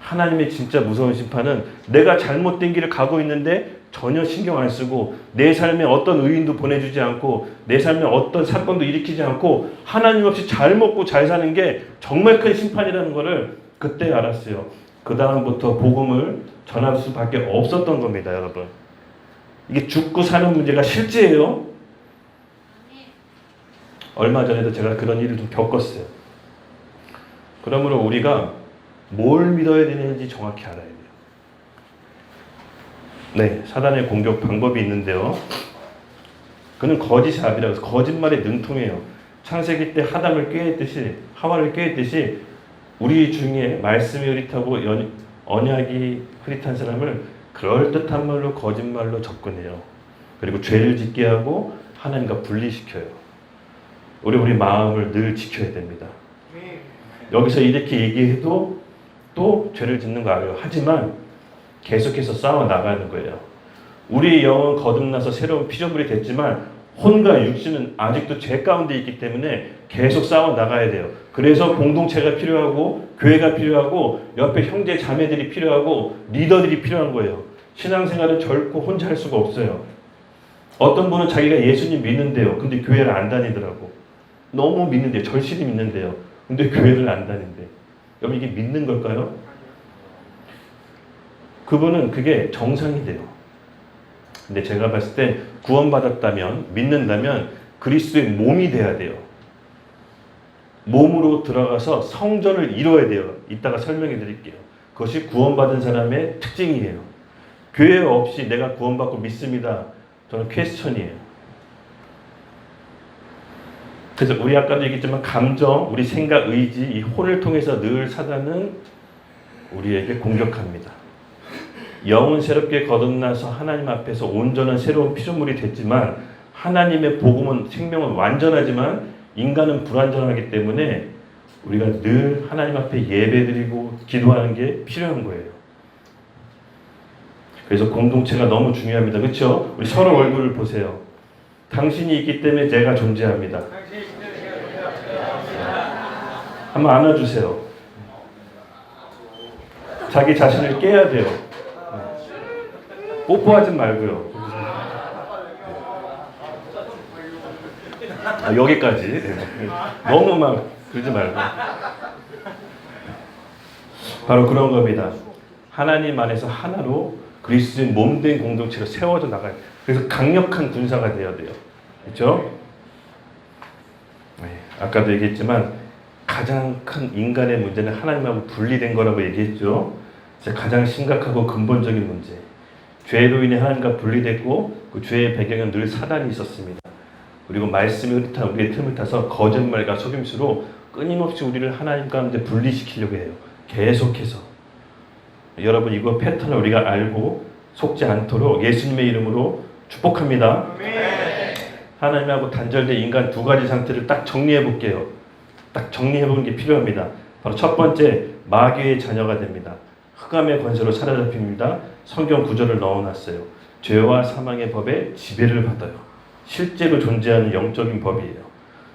하나님의 진짜 무서운 심판은 내가 잘못된 길을 가고 있는데 전혀 신경 안 쓰고 내 삶에 어떤 의인도 보내주지 않고 내 삶에 어떤 사건도 일으키지 않고 하나님 없이 잘 먹고 잘 사는 게 정말 큰 심판이라는 것을 그때 알았어요. 그 다음부터 복음을 전할 수밖에 없었던 겁니다, 여러분. 이게 죽고 사는 문제가 실제예요. 얼마 전에도 제가 그런 일을 좀 겪었어요. 그러므로 우리가 뭘 믿어야 되는지 정확히 알아야 돼요. 네, 사단의 공격 방법이 있는데요. 그는 거짓의 아비라고 해서 거짓말에 능통해요. 창세기 때 하담을 꾀했듯이 하와를 꾀했듯이 우리 중에 말씀이 흐릿하고 언약이 흐릿한 사람을 그럴듯한 말로 거짓말로 접근해요. 그리고 죄를 짓게 하고 하나님과 분리시켜요. 우리 마음을 늘 지켜야 됩니다. 여기서 이렇게 얘기해도 또 죄를 짓는 거 알아요. 하지만 계속해서 싸워 나가는 거예요. 우리의 영은 거듭나서 새로운 피조물이 됐지만 혼과 육신은 아직도 죄 가운데 있기 때문에 계속 싸워 나가야 돼요. 그래서 공동체가 필요하고 교회가 필요하고 옆에 형제 자매들이 필요하고 리더들이 필요한 거예요. 신앙생활은 결코 혼자 할 수가 없어요. 어떤 분은 자기가 예수님 믿는데요. 근데 교회를 안 다니더라고. 너무 믿는데요. 절실히 믿는데요. 근데 교회를 안 다닌대. 여러분 이게 믿는 걸까요? 그분은 그게 정상이 돼요. 근데 제가 봤을 때 구원받았다면 믿는다면 그리스도의 몸이 돼야 돼요. 몸으로 들어가서 성전을 이루어야 돼요. 이따가 설명해 드릴게요. 그것이 구원받은 사람의 특징이에요. 교회 없이 내가 구원받고 믿습니다. 저는 퀘스천이에요. 그래서 우리 아까도 얘기했지만 감정, 우리 생각, 의지, 이 혼을 통해서 늘 사단은 우리에게 공격합니다. 영은 새롭게 거듭나서 하나님 앞에서 온전한 새로운 피조물이 됐지만 하나님의 복음은 생명은 완전하지만 인간은 불완전하기 때문에 우리가 늘 하나님 앞에 예배드리고 기도하는 게 필요한 거예요. 그래서 공동체가 너무 중요합니다. 그렇죠? 우리 서로 얼굴을 보세요. 당신이 있기 때문에 제가 존재합니다. 한번 안아주세요. 자기 자신을 깨야 돼요. 뽀뽀하지 말고요. 여기까지. 너무 막 그러지 말고. 바로 그런 겁니다. 하나님 안에서 하나로 그리스도의 몸된 공동체로 세워져 나가요. 그래서 강력한 군사가 되어야 돼요. 그렇죠? 아까도 얘기했지만 가장 큰 인간의 문제는 하나님하고 분리된 거라고 얘기했죠. 가장 심각하고 근본적인 문제. 죄로 인해 하나님과 분리됐고 그 죄의 배경은 늘 사단이 있었습니다. 그리고 말씀이 흐릿한 우리의 틈을 타서 거짓말과 속임수로 끊임없이 우리를 하나님 가운데 분리시키려고 해요. 계속해서. 여러분 이거 패턴을 우리가 알고 속지 않도록 예수님의 이름으로 축복합니다. 하나님하고 단절된 인간 두 가지 상태를 딱 정리해 볼게요. 딱 정리해 보는 게 필요합니다. 바로 첫 번째, 마귀의 자녀가 됩니다. 흑암의 권세로 사로잡힙니다. 성경 구절을 넣어놨어요. 죄와 사망의 법에 지배를 받아요. 실제로 존재하는 영적인 법이에요.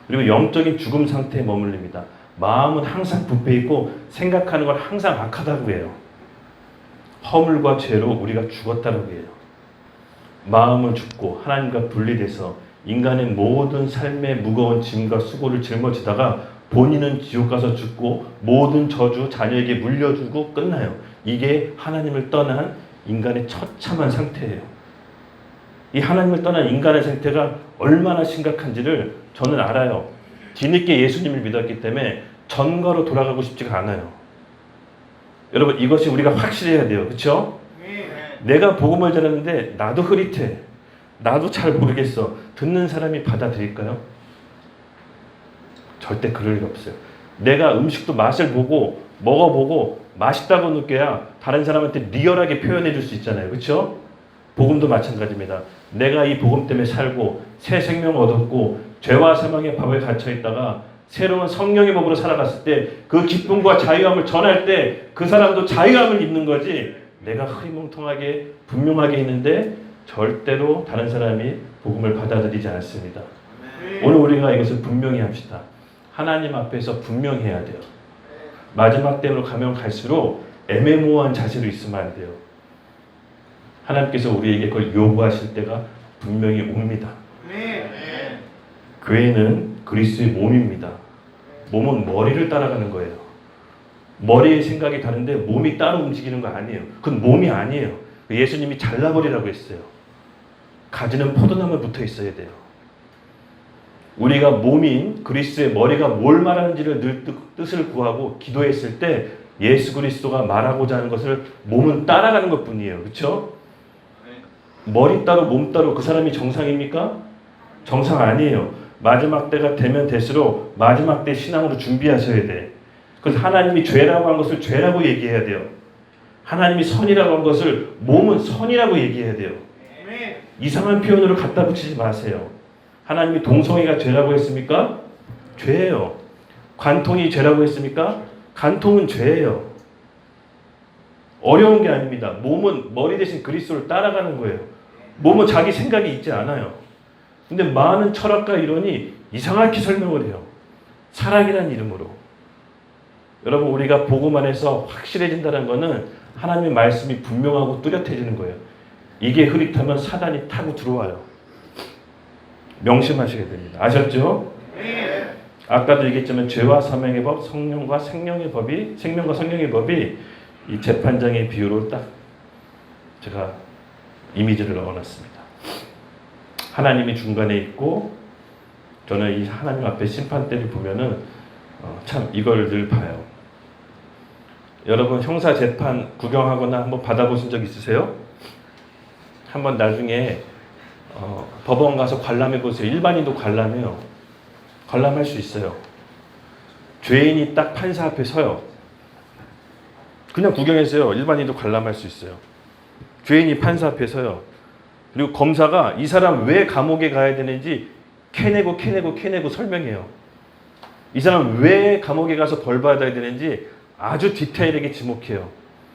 그리고 영적인 죽음 상태에 머물립니다. 마음은 항상 부패 있고 생각하는 걸 항상 악하다고 해요. 허물과 죄로 우리가 죽었다고 해요. 마음은 죽고 하나님과 분리돼서 인간의 모든 삶의 무거운 짐과 수고를 짊어지다가 본인은 지옥 가서 죽고 모든 저주 자녀에게 물려주고 끝나요. 이게 하나님을 떠난 인간의 처참한 상태예요. 이 하나님을 떠난 인간의 상태가 얼마나 심각한지를 저는 알아요. 뒤늦게 예수님을 믿었기 때문에 전과로 돌아가고 싶지가 않아요. 여러분 이것이 우리가 확실해야 돼요. 그렇죠? 내가 복음을 전했는데 나도 흐릿해. 나도 잘 모르겠어. 듣는 사람이 받아들일까요? 절대 그럴 일 없어요. 내가 음식도 맛을 보고 먹어보고 맛있다고 느껴야 다른 사람한테 리얼하게 표현해 줄 수 있잖아요. 그렇죠? 복음도 마찬가지입니다. 내가 이 복음 때문에 살고 새 생명을 얻었고 죄와 사망의 법에 갇혀 있다가 새로운 성령의 법으로 살아갔을 때 그 기쁨과 자유함을 전할 때 그 사람도 자유함을 입는 거지 내가 흐리멍텅하게 분명하게 있는데 절대로 다른 사람이 복음을 받아들이지 않습니다. 오늘 우리가 이것을 분명히 합시다. 하나님 앞에서 분명해야 돼요. 마지막 때로 가면 갈수록 애매모호한 자세로 있으면 안 돼요. 하나님께서 우리에게 그걸 요구하실 때가 분명히 옵니다. 교회는 그리스도의 몸입니다. 몸은 머리를 따라가는 거예요. 머리의 생각이 다른데 몸이 따로 움직이는 거 아니에요. 그건 몸이 아니에요. 예수님이 잘라버리라고 했어요. 가지는 포도나무에 붙어 있어야 돼요. 우리가 몸인 그리스도의 머리가 뭘 말하는지를 늘 뜻을 구하고 기도했을 때 예수 그리스도가 말하고자 하는 것을 몸은 따라가는 것뿐이에요. 그렇죠? 머리 따로 몸 따로 그 사람이 정상입니까? 정상 아니에요. 마지막 때가 되면 될수록 마지막 때 신앙으로 준비하셔야 돼. 그래서 하나님이 죄라고 한 것을 죄라고 얘기해야 돼요. 하나님이 선이라고 한 것을 몸은 선이라고 얘기해야 돼요. 이상한 표현으로 갖다 붙이지 마세요. 하나님이 동성애가 죄라고 했습니까? 죄예요. 관통이 죄라고 했습니까? 관통은 죄예요. 어려운 게 아닙니다. 몸은 머리 대신 그리스도를 따라가는 거예요. 몸은 자기 생각이 있지 않아요. 근데 많은 철학가 이론이 이상하게 설명을 해요. 사랑이라는 이름으로. 여러분, 우리가 복음 안에서 확실해진다는 것은 하나님의 말씀이 분명하고 뚜렷해지는 거예요. 이게 흐릿하면 사단이 타고 들어와요. 명심하셔야 됩니다. 아셨죠? 아까도 얘기했지만 죄와 사망의 법, 생명과 성령의 법이 이 재판장의 비유로 딱 제가 이미지를 넣어놨습니다. 하나님이 중간에 있고 저는 이 하나님 앞에 심판대를 보면은 참 이걸 늘 봐요. 여러분 형사 재판 구경하거나 한번 받아보신 적 있으세요? 한번 나중에 법원 가서 관람해 보세요. 일반인도 관람해요. 관람할 수 있어요. 죄인이 딱 판사 앞에 서요. 그냥 구경했어요. 일반인도 관람할 수 있어요. 죄인이 판사 앞에 서요. 그리고 검사가 이 사람 왜 감옥에 가야 되는지 캐내고 설명해요. 이 사람 왜 감옥에 가서 벌 받아야 되는지 아주 디테일하게 지목해요.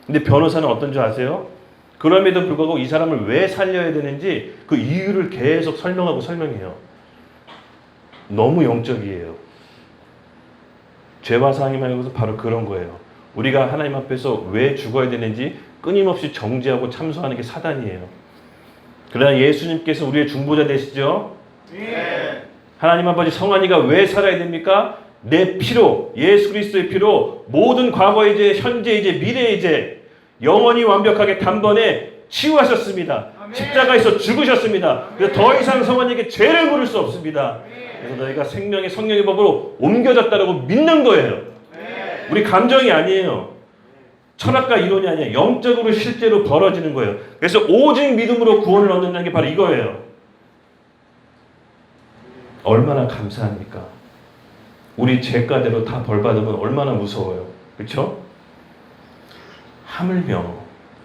근데 변호사는 어떤 줄 아세요? 그럼에도 불구하고 이 사람을 왜 살려야 되는지 그 이유를 계속 설명해요. 너무 영적이에요. 죄와 사망의 것은 바로 그런 거예요. 우리가 하나님 앞에서 왜 죽어야 되는지 끊임없이 정죄하고 참소하는 게 사단이에요. 그러나 예수님께서 우리의 중보자 되시죠? 네. 하나님 아버지 성환이가 왜 살아야 됩니까? 내 피로, 예수 그리스도의 피로 모든 과거의 죄, 현재의 죄, 미래의 죄 영원히 완벽하게 단번에 치유하셨습니다. 아멘. 십자가에서 죽으셨습니다. 그래서 더 이상 성환이에게 죄를 물을 수 없습니다. 그래서 너희가 생명의 성령의 법으로 옮겨졌다라고 믿는 거예요. 우리 감정이 아니에요. 철학과 이론이 아니에요. 영적으로 실제로 벌어지는 거예요. 그래서 오직 믿음으로 구원을 얻는다는 게 바로 이거예요. 얼마나 감사합니까? 우리 죄가대로 다 벌받으면 얼마나 무서워요. 그렇죠? 하물며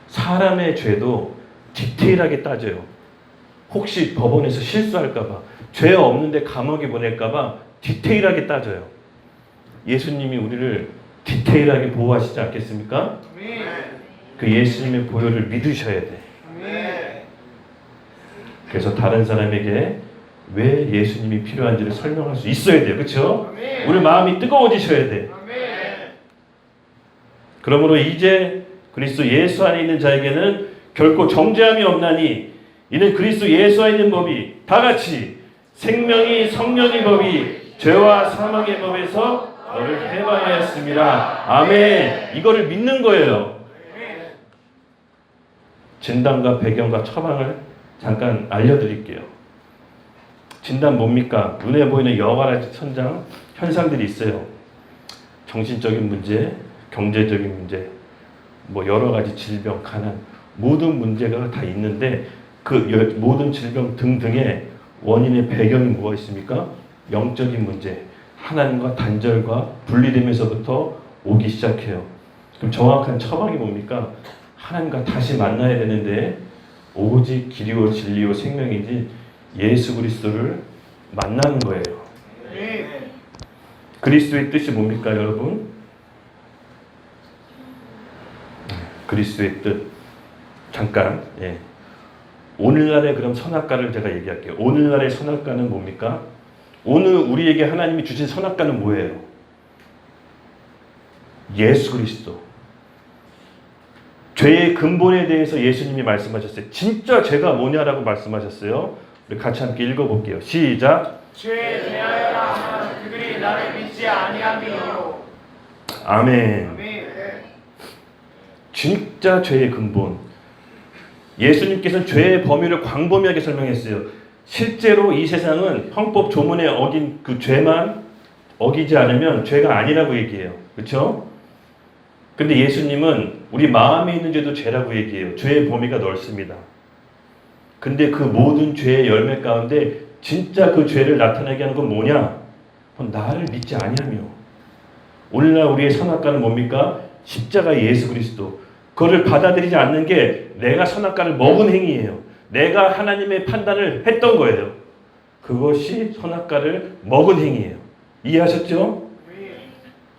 사람의 죄도 디테일하게 따져요. 혹시 법원에서 실수할까봐, 죄 없는데 감옥에 보낼까봐 디테일하게 따져요. 예수님이 우리를 디테일하게 보호하시지 않겠습니까? 그 예수님의 보혈을 믿으셔야 돼. 그래서 다른 사람에게 왜 예수님이 필요한지를 설명할 수 있어야 돼요. 그렇죠? 우리 마음이 뜨거워지셔야 돼. 그러므로 이제 그리스도 예수 안에 있는 자에게는 결코 정죄함이 없나니 이는 그리스도 예수 안에 있는 법이 다 같이 생명이 성령의 법이 죄와 사망의 법에서 너를 해방하여 했습니다. 아멘. 이거를 믿는 거예요. 진단과 배경과 처방을 잠깐 알려드릴게요. 진단 뭡니까? 눈에 보이는 여러 가지 현상들이 있어요. 정신적인 문제, 경제적인 문제, 뭐 여러 가지 질병, 가난, 모든 문제가 다 있는데 그 모든 질병 등등의 원인의 배경이 뭐가 있습니까? 영적인 문제, 하나님과 단절과 분리되면서부터 오기 시작해요. 그럼 정확한 처방이 뭡니까? 하나님과 다시 만나야 되는데 오직 길이요 진리요 생명이지 예수 그리스도를 만나는 거예요. 그리스도의 뜻이 뭡니까, 여러분? 그리스도의 뜻. 잠깐. 오늘날의 그럼 선악과를 제가 얘기할게요. 오늘날의 선악과는 뭡니까? 오늘 우리에게 하나님이 주신 선악과는 뭐예요? 예수 그리스도. 죄의 근본에 대해서 예수님이 말씀하셨어요. 진짜 죄가 뭐냐라고 말씀하셨어요. 우리 같이 함께 읽어볼게요. 시작. 죄에 대하여라 하면 그들이 나를 믿지 아니함이요. 아멘. 진짜 죄의 근본. 예수님께서는 죄의 범위를 광범위하게 설명했어요. 실제로 이 세상은 형법 조문에 어긴 그 죄만 어기지 않으면 죄가 아니라고 얘기해요. 그렇죠? 근데 예수님은 우리 마음에 있는 죄도 죄라고 얘기해요. 죄의 범위가 넓습니다. 근데 그 모든 죄의 열매 가운데 진짜 그 죄를 나타내게 하는 건 뭐냐? 나를 믿지 아니하며. 오늘날 우리의 선악과는 뭡니까? 십자가 예수 그리스도. 그거를 받아들이지 않는 게 내가 선악과를 먹은 행위예요. 내가 하나님의 판단을 했던 거예요. 그것이 선악과를 먹은 행위예요. 이해하셨죠?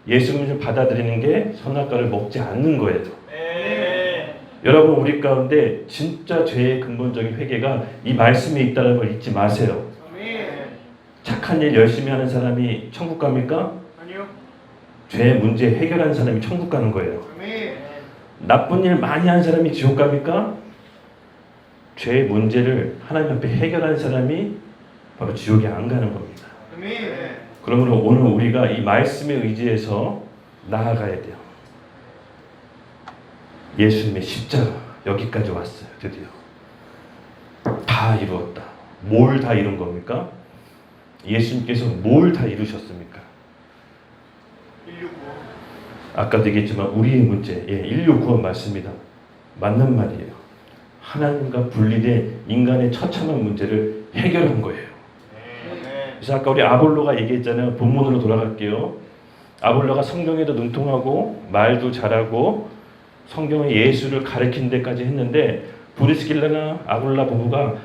예수님을 받아들이는 게 선악과를 먹지 않는 거예요. 여러분, 우리 가운데 진짜 죄의 근본적인 회개가 이 말씀에 있다는 걸 잊지 마세요. 착한 일 열심히 하는 사람이 천국 갑니까? 아니요. 죄 문제 해결하는 사람이 천국 가는 거예요. 나쁜 일 많이 한 사람이 지옥 갑니까? 죄 문제를 하나님 앞에 해결하는 사람이 바로 지옥에 안 가는 겁니다. 그러므로 오늘 우리가 이 말씀에 의지해서 나아가야 돼요. 예수님의 십자가 여기까지 왔어요. 드디어 다 이루었다. 뭘 다 이룬 겁니까? 예수님께서 뭘 다 이루셨습니까? 인류 구원. 아까도 얘기했지만 우리의 문제, 인류 구원 맞습니다. 맞는 말이에요. 하나님과 분리된 인간의 처참한 문제를 해결한 거예요. 그래서 아까 우리 아볼로가 얘기했잖아요. 본문으로 돌아갈게요. 아볼로가 성경에도 능통하고 말도 잘하고 성경의 예수를 가르친 데까지 했는데 브리스길라나 아볼라 부부가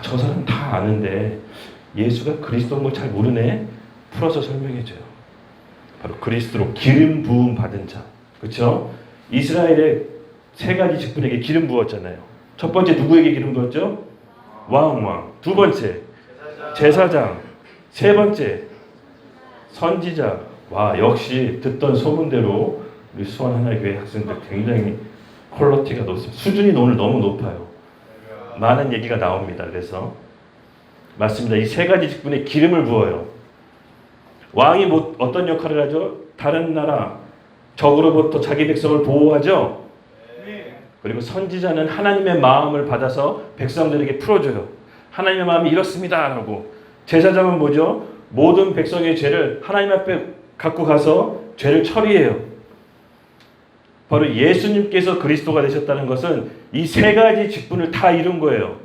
저 사람 다 아는데 예수가 그리스도인 걸 잘 모르네. 풀어서 설명해줘요. 바로 그리스도로 기름 부음 받은 자. 그렇죠? 이스라엘의 세 가지 직분에게 기름 부었잖아요. 첫 번째 누구에게 기름 부었죠? 왕. 두 번째 제사장. 세 번째 선지자. 와, 역시 듣던 소문대로 우리 수원 하나교회 학생들 굉장히 퀄리티가 높습니다. 수준이 오늘 너무 높아요. 많은 얘기가 나옵니다. 그래서 맞습니다. 이 세 가지 직분에 기름을 부어요. 왕이 어떤 역할을 하죠? 다른 나라 적으로부터 자기 백성을 보호하죠. 그리고 선지자는 하나님의 마음을 받아서 백성들에게 풀어줘요. 하나님의 마음이 이렇습니다 라고. 제사장은 뭐죠? 모든 백성의 죄를 하나님 앞에 갖고 가서 죄를 처리해요. 바로 예수님께서 그리스도가 되셨다는 것은 이 세 가지 직분을 다 이룬 거예요.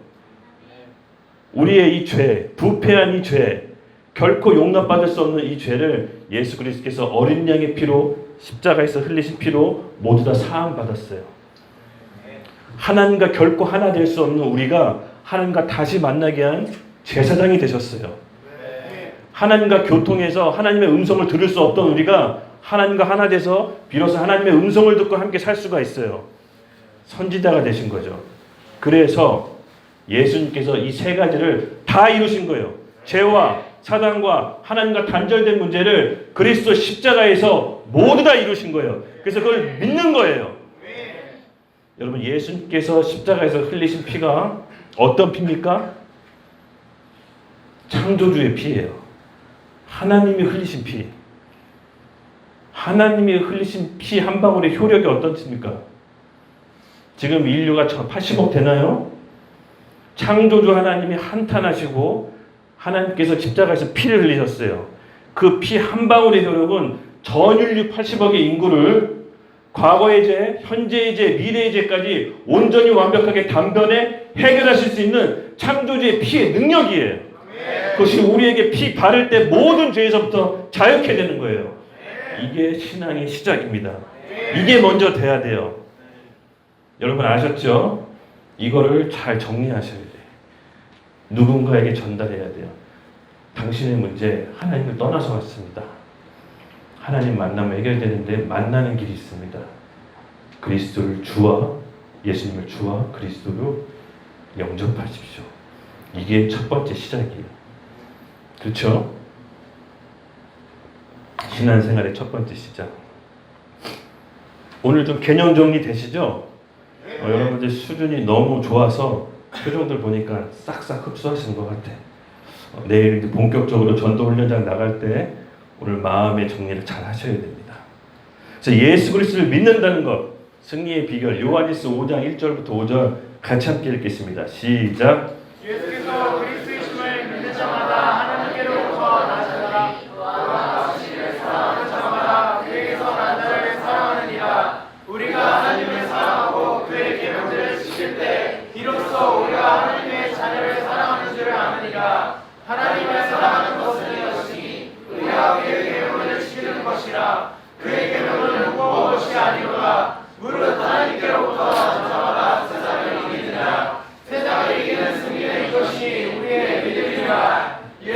우리의 이 죄, 부패한 이 죄, 결코 용납받을 수 없는 이 죄를 예수 그리스도께서 어린 양의 피로, 십자가에서 흘리신 피로 모두 다 사함받았어요. 하나님과 결코 하나 될 수 없는 우리가 하나님과 다시 만나게 한 제사장이 되셨어요. 하나님과 교통해서 하나님의 음성을 들을 수 없던 우리가 하나님과 하나 돼서 비로소 하나님의 음성을 듣고 함께 살 수가 있어요. 선지자가 되신 거죠. 그래서 예수님께서 이 세 가지를 다 이루신 거예요. 죄와 사단과 하나님과 단절된 문제를 그리스도 십자가에서 모두 다 이루신 거예요. 그래서 그걸 믿는 거예요. 여러분, 예수님께서 십자가에서 흘리신 피가 어떤 피입니까? 창조주의 피예요. 하나님이 흘리신 피. 하나님이 흘리신 피 한 방울의 효력이 어떻습니까? 지금 인류가 80억 되나요? 창조주 하나님이 한탄하시고 하나님께서 십자가에서 피를 흘리셨어요. 그 피 한 방울의 효력은 전 인류 80억의 인구를 과거의 죄, 현재의 죄, 미래의 죄까지 온전히 완벽하게 단번에 해결하실 수 있는 창조주의 피의 능력이에요. 그것이 우리에게 피 바를 때 모든 죄에서부터 자유케 되는 거예요. 이게 신앙의 시작입니다. 이게 먼저 돼야 돼요. 여러분 아셨죠? 이거를 잘 정리하셔야 돼요. 누군가에게 전달해야 돼요. 당신의 문제 하나님을 떠나서 왔습니다. 하나님 만나면 해결되는데 만나는 길이 있습니다. 그리스도를 주와 예수님을 주와 그리스도로 영접하십시오. 이게 첫 번째 시작이에요. 그렇죠? 신앙생활의 첫 번째 시작. 오늘 좀 개념 정리 되시죠? 여러분들 수준이 너무 좋아서 표정들 보니까 싹싹 흡수하시는 것 같아. 내일 이제 본격적으로 전도 훈련장 나갈 때 오늘 마음의 정리를 잘 하셔야 됩니다. 그래서 예수 그리스도를 믿는다는 것, 승리의 비결, 요한일서 5장 1절부터 5절 같이 함께 읽겠습니다. 시작. 예수께서 그리스도이심을 믿는 자마다 하나님께로부터 나시더라. 또한 자신을 사랑하는 자마다 그에게서 난 자를 사랑하느니라. 우리가 하나님을 사랑하고 그의 계명들을 지킬 때 비로소 우리가 하나님의 자녀를 사랑하는 줄 아느니라. 하나님의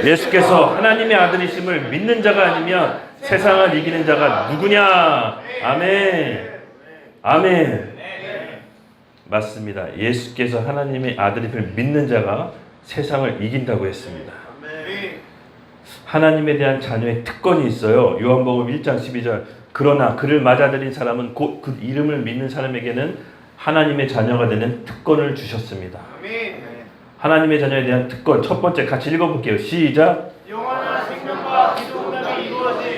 예수께서 하나님의 아들이심을 믿는 자가 아니면 세상을 이기는 자가 누구냐? 아멘. 아멘. 맞습니다. 예수께서 하나님의 아들임을 믿는 자가 세상을 이긴다고 했습니다. 하나님에 대한 자녀의 특권이 있어요. 요한복음 1장 12절. 그러나 그를 맞아들인 사람은 곧 그 이름을 믿는 사람에게는 하나님의 자녀가 되는 특권을 주셨습니다. 하나님의 자녀에 대한 특권 첫 번째 같이 읽어볼게요. 시작. 영원한 생명과 기도응답이 이루어진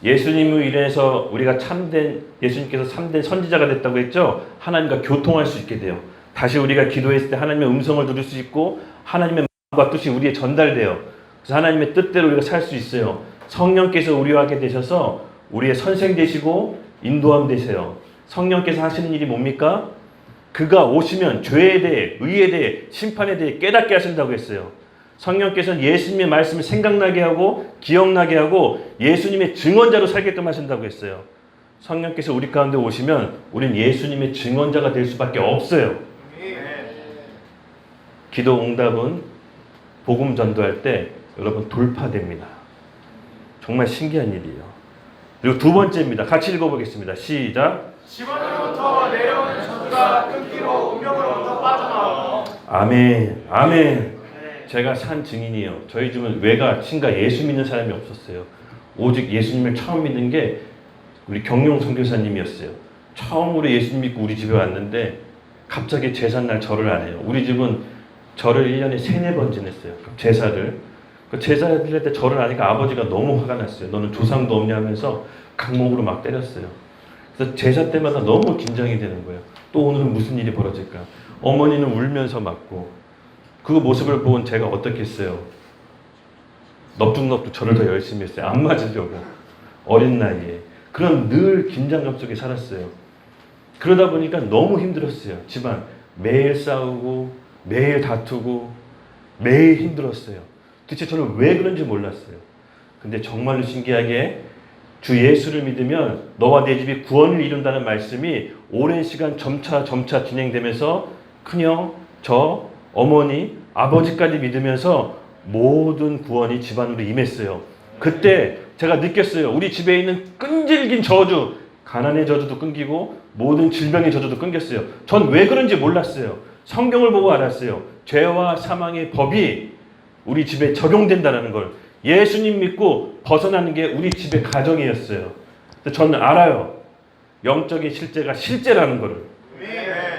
예수님을 인해서 우리가 예수님께서 참된 선지자가 됐다고 했죠. 하나님과 교통할 수 있게 돼요. 다시 우리가 기도했을 때 하나님의 음성을 들을 수 있고 하나님의 마음과 뜻이 우리에 전달돼요. 그래서 하나님의 뜻대로 우리가 살 수 있어요. 성령께서 우리와 하게 되셔서 우리의 선생 되시고 인도함 되세요. 성령께서 하시는 일이 뭡니까? 그가 오시면 죄에 대해, 의에 대해, 심판에 대해 깨닫게 하신다고 했어요. 성령께서는 예수님의 말씀을 생각나게 하고 기억나게 하고 예수님의 증언자로 살게끔 하신다고 했어요. 성령께서 우리 가운데 오시면 우린 예수님의 증언자가 될 수밖에 없어요. 기도 응답은 복음 전도할 때 여러분 돌파됩니다. 정말 신기한 일이에요. 그리고 두 번째입니다. 같이 읽어보겠습니다. 시작. 지원으로부터 내려오는 전기가 끊기고 운명으로부터 빠져나오고. 아멘. 아멘. 제가 산 증인이에요. 저희 집은 외가, 친가 예수 믿는 사람이 없었어요. 오직 예수님을 처음 믿는 게 우리 경용 선교사님이었어요. 처음으로 예수님 믿고 우리 집에 왔는데 갑자기 제삿날 절을 안 해요. 우리 집은 절을 1년에 3-4번 지냈어요. 제사를. 그 제사를 할 때 절을 하니까 아버지가 너무 화가 났어요. 너는 조상도 없냐 하면서 강목으로 막 때렸어요. 그래서 제사 때마다 너무 긴장이 되는 거예요. 또 오늘은 무슨 일이 벌어질까. 어머니는 울면서 맞고 그 모습을 본 제가 어떻게 했어요? 넙죽넙죽 저를 더 열심히 했어요. 안 맞으려고. 어린 나이에. 그런 늘 긴장감 속에 살았어요. 그러다 보니까 너무 힘들었어요. 집안 매일 싸우고 매일 다투고 매일 힘들었어요. 도대체 저는 왜 그런지 몰랐어요. 근데 정말로 신기하게 주 예수를 믿으면 너와 내 집이 구원을 이룬다는 말씀이 오랜 시간 점차 진행되면서 큰형, 저, 어머니, 아버지까지 믿으면서 모든 구원이 집안으로 임했어요. 그때 제가 느꼈어요. 우리 집에 있는 끈질긴 저주, 가난의 저주도 끊기고 모든 질병의 저주도 끊겼어요. 전 왜 그런지 몰랐어요. 성경을 보고 알았어요. 죄와 사망의 법이 우리 집에 적용된다는 걸. 예수님 믿고 벗어나는 게 우리 집의 가정이었어요. 저는 알아요. 영적인 실제가 실제라는 거를.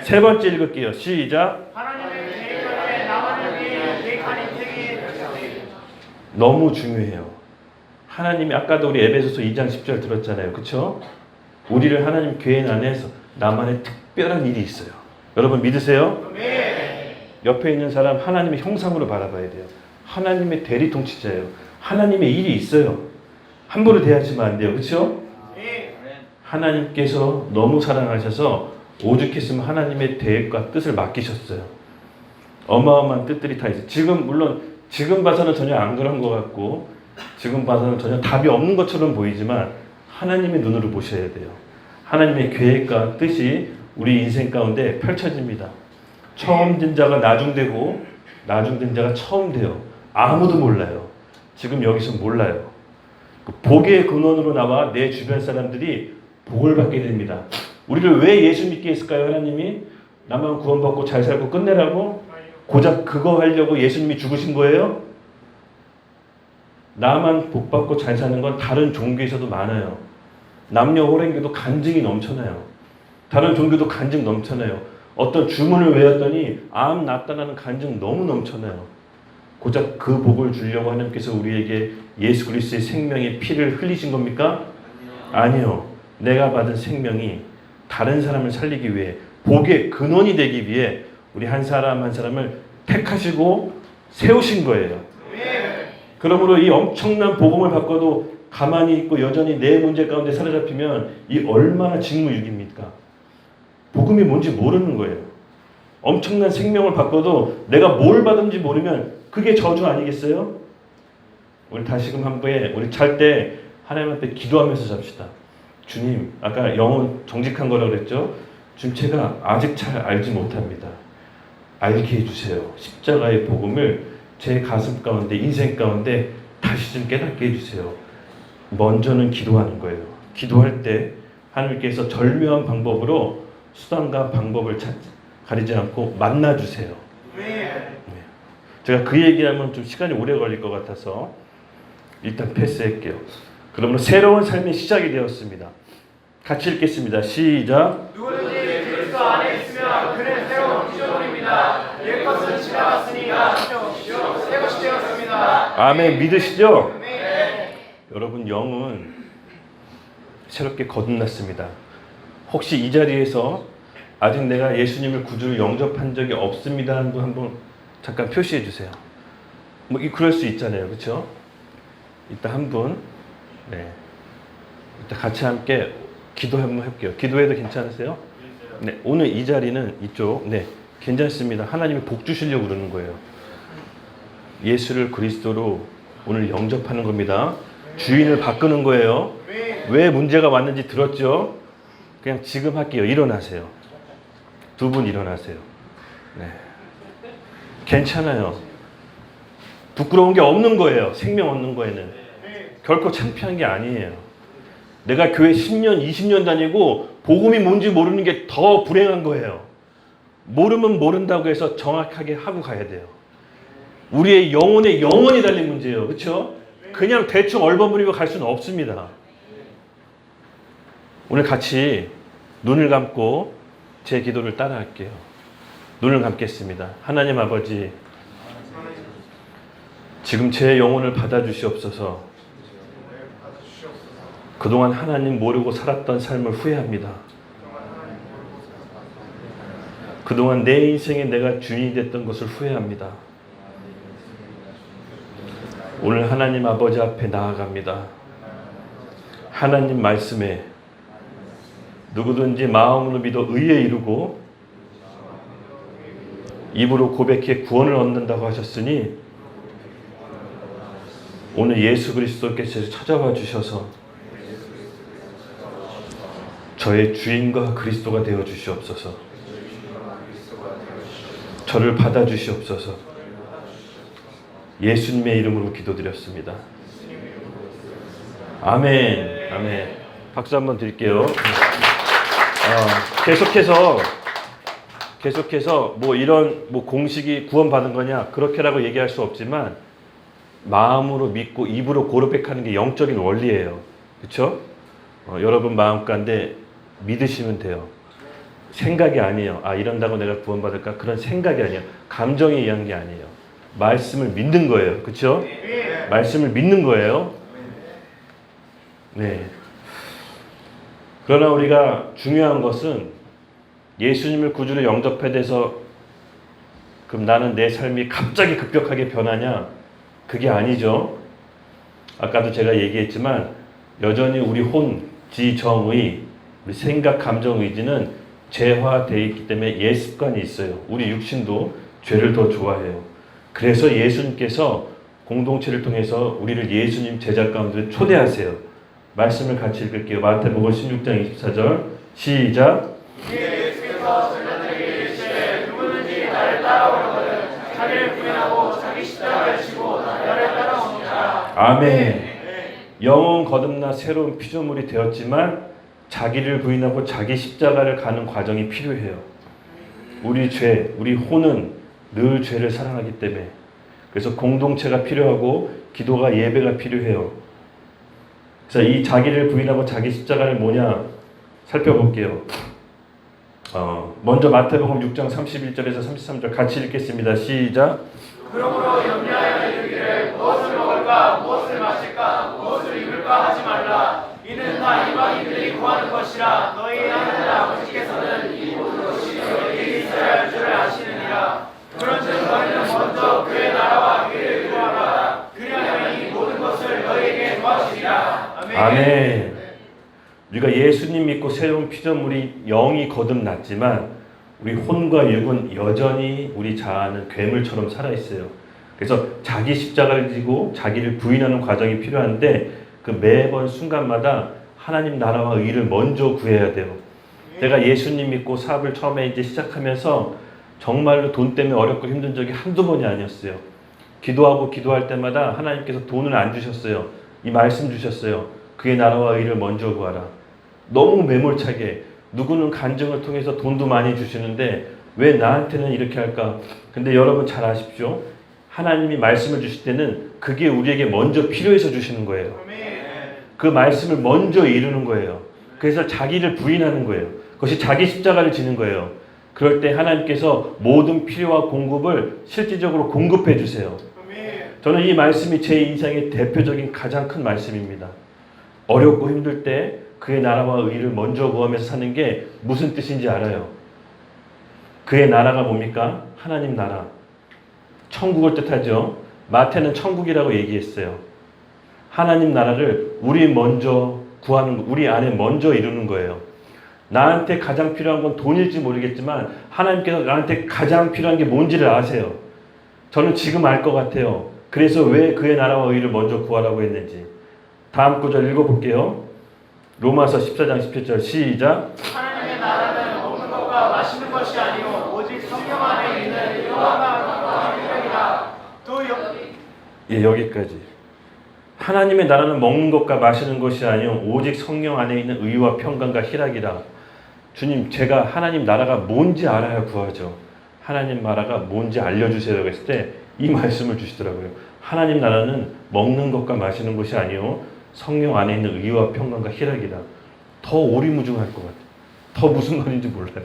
세 번째 읽을게요. 시작. 하나님의 계획에 나만을 위해 계획하는 행위. 너무 중요해요. 하나님이 아까도 우리 에베소서 2장 10절 들었잖아요. 그렇죠? 우리를 하나님 계획 안에서 나만의 특별한 일이 있어요. 여러분 믿으세요? 네. 옆에 있는 사람 하나님의 형상으로 바라봐야 돼요. 하나님의 대리통치자예요. 하나님의 일이 있어요. 함부로 대하시면 안 돼요. 그렇죠? 네. 하나님께서 너무 사랑하셔서 오죽했으면 하나님의 계획과 뜻을 맡기셨어요. 어마어마한 뜻들이 다 있어요. 지금 봐서는 전혀 안 그런 것 같고 지금 봐서는 전혀 답이 없는 것처럼 보이지만 하나님의 눈으로 보셔야 돼요. 하나님의 계획과 뜻이 우리 인생 가운데 펼쳐집니다. 처음 된 자가 나중되고 나중된 자가 처음 돼요. 아무도 몰라요. 지금 여기서 몰라요. 복의 근원으로 나와 내 주변 사람들이 복을 받게 됩니다. 우리를 왜 예수 믿게 했을까요? 하나님이 나만 구원받고 잘 살고 끝내라고? 고작 그거 하려고 예수님이 죽으신 거예요? 나만 복받고 잘 사는 건 다른 종교에서도 많아요. 남녀 호랭교도 간증이 넘쳐나요. 다른 종교도 간증 넘쳐나요. 어떤 주문을 외웠더니 암 낫다라는 간증 너무 넘쳐나요. 고작 그 복을 주려고 하나님께서 우리에게 예수 그리스도의 생명의 피를 흘리신 겁니까? 아니요. 내가 받은 생명이 다른 사람을 살리기 위해 복의 근원이 되기 위해 우리 한 사람 한 사람을 택하시고 세우신 거예요. 그러므로 이 엄청난 복음을 받고도 가만히 있고 여전히 내 문제 가운데 사로잡히면 이 얼마나 직무유기입니까? 복음이 뭔지 모르는 거예요. 엄청난 생명을 받고도 내가 뭘 받은지 모르면 그게 저주 아니겠어요? 우리 다시금 한번 우리 잘 때 하나님한테 기도하면서 잡시다. 주님, 아까 영혼 정직한 거라고 그랬죠? 주님, 제가 아직 잘 알지 못합니다. 알게 해주세요. 십자가의 복음을 제 가슴 가운데, 인생 가운데 다시 좀 깨닫게 해주세요. 먼저는 기도하는 거예요. 기도할 때 하나님께서 절묘한 방법으로 수단과 방법을 가리지 않고 만나주세요. 제가 그 얘기하면 좀 시간이 오래 걸릴 것 같아서 일단 패스할게요. 그러므로 새로운 삶의 시작이 되었습니다. 같이 읽겠습니다. 시작. 누구든지 그리스도 안에 있으면 그는 새로운 피조물입니다. 옛것은 지나갔으니가 새 것이 되었습니다. 아멘. 믿으시죠? 여러분, 영은 새롭게 거듭났습니다. 혹시 이 자리에서 아직 내가 예수님을 구주로 영접한 적이 없습니다 하는 분 한번 잠깐 표시해 주세요. 뭐 그럴 수 있잖아요. 그렇죠? 이따 한 분, 네, 이따 같이 함께 기도 한번 해볼게요. 기도해도 괜찮으세요? 네, 오늘 이 자리는 이쪽, 네, 괜찮습니다. 하나님이 복 주시려고 그러는 거예요. 예수를 그리스도로 오늘 영접하는 겁니다. 주인을 바꾸는 거예요. 왜 문제가 왔는지 들었죠? 그냥 지금 할게요. 일어나세요. 두 분 일어나세요. 네, 괜찮아요. 부끄러운 게 없는 거예요. 생명 얻는 거에는 결코 창피한 게 아니에요. 내가 교회 10년, 20년 다니고 복음이 뭔지 모르는 게 더 불행한 거예요. 모르면 모른다고 해서 정확하게 하고 가야 돼요. 우리의 영혼에 영원히 달린 문제예요. 그렇죠? 그냥 대충 얼버무리고 갈 수는 없습니다. 오늘 같이 눈을 감고 제 기도를 따라할게요. 눈을 감겠습니다. 하나님 아버지, 지금 제 영혼을 받아주시옵소서. 그동안 하나님 모르고 살았던 삶을 후회합니다. 그동안 내 인생에 내가 주인이 됐던 것을 후회합니다. 오늘 하나님 아버지 앞에 나아갑니다. 하나님 말씀에 누구든지 마음으로 믿어 의에 이르고 입으로 고백해 구원을 얻는다고 하셨으니 오늘 예수 그리스도께서 찾아와 주셔서 저의 주인과 그리스도가 되어 주시옵소서. 저를 받아 주시옵소서. 예수님의 이름으로 기도드렸습니다. 아멘. 아멘. 박수 한번 드릴게요. 계속해서 뭐 이런 뭐 공식이 구원받은 거냐 그렇게라고 얘기할 수 없지만 마음으로 믿고 입으로 고백하는 게 영적인 원리예요. 그렇죠? 여러분 마음 가운데 믿으시면 돼요. 생각이 아니에요. 아, 이런다고 내가 구원받을까? 그런 생각이 아니에요. 감정에 의한 게 아니에요. 말씀을 믿는 거예요. 그렇죠? 말씀을 믿는 거예요. 네. 그러나 우리가 중요한 것은 예수님을 구주로 영접해 돼서 그럼 나는 내 삶이 갑자기 급격하게 변하냐? 그게 아니죠. 아까도 제가 얘기했지만 여전히 우리 혼, 지, 정의, 우리 생각, 감정, 의지는 죄화되어 있기 때문에 예습관이 있어요. 우리 육신도 죄를 더 좋아해요. 그래서 예수님께서 공동체를 통해서 우리를 예수님 제자 가운데 초대하세요. 말씀을 같이 읽을게요. 마태복음 16장 24절 시작. 예수께서 저희들에게 이르시되 누구든지 나를 따라오려거든 자기를 부인하고 자기 십자가를 지고 나를 따라오니라. 아멘. 영혼 거듭나 새로운 피조물이 되었지만 자기를 부인하고 자기 십자가를 가는 과정이 필요해요. 우리 죄, 우리 혼은 늘 죄를 사랑하기 때문에 그래서 공동체가 필요하고 기도가 예배가 필요해요. 그래서 이 자기를 부인하고 자기 십자가를 뭐냐 살펴볼게요. 먼저 마태복음 6장 31절에서 33절 같이 읽겠습니다. 시작. 그러므로 염려하여 이르기를 무엇을 먹을까 무엇을 마실까 무엇을 입을까 하지 말라. 이는 다 이방인들이 구하는 것이라. 너희 하늘 아버지께서는 이 모든 것이 너희에게 있어야 할 줄을 아시느니라. 그런즉 너희는 먼저 그의 나라와 그의 구하라. 그리하면 이 모든 것을 너희에게 도와주리라. 아멘. 아멘. 우리가 예수님 믿고 새로운 피조물이 영이 거듭났지만 우리 혼과 육은 여전히 우리 자아는 괴물처럼 살아있어요. 그래서 자기 십자가를 지고 자기를 부인하는 과정이 필요한데 그 매번 순간마다 하나님 나라와 의를 먼저 구해야 돼요. 내가 예수님 믿고 사업을 처음에 이제 시작하면서 정말로 돈 때문에 어렵고 힘든 적이 한두 번이 아니었어요. 기도하고 기도할 때마다 하나님께서 돈을 안 주셨어요. 이 말씀 주셨어요. 그의 나라와 의를 먼저 구하라. 너무 매몰차게 누구는 간증을 통해서 돈도 많이 주시는데 왜 나한테는 이렇게 할까? 근데 여러분 잘 아십시오. 하나님이 말씀을 주실 때는 그게 우리에게 먼저 필요해서 주시는 거예요. 그 말씀을 먼저 이루는 거예요. 그래서 자기를 부인하는 거예요. 그것이 자기 십자가를 지는 거예요. 그럴 때 하나님께서 모든 필요와 공급을 실질적으로 공급해 주세요. 저는 이 말씀이 제 인생의 대표적인 가장 큰 말씀입니다. 어렵고 힘들 때 그의 나라와 의를 먼저 구하면서 사는 게 무슨 뜻인지 알아요. 그의 나라가 뭡니까? 하나님 나라. 천국을 뜻하죠. 마태는 천국이라고 얘기했어요. 하나님 나라를 우리 먼저 구하는 거, 우리 안에 먼저 이루는 거예요. 나한테 가장 필요한 건 돈일지 모르겠지만 하나님께서 나한테 가장 필요한 게 뭔지를 아세요. 저는 지금 알 것 같아요. 그래서 왜 그의 나라와 의를 먼저 구하라고 했는지. 다음 구절 읽어볼게요. 로마서 14장 17절 시작. 하나님의 나라는 먹는 것과 마시는 것이 아니요 오직 성령 안에 있는 의와 평강이라. 또 예, 여기까지. 하나님의 나라는 먹는 것과 마시는 것이 아니요 오직 성령 안에 있는 의와 평강과 희락이라. 주님, 제가 하나님 나라가 뭔지 알아야 구하죠. 하나님 나라가 뭔지 알려주세요 했을 때 이 말씀을 주시더라고요. 하나님 나라는 먹는 것과 마시는 것이 아니요 성령 안에 있는 의와 평강과 희락이라. 더 오리무중할 것 같아요. 더 무슨 말인지 몰라요.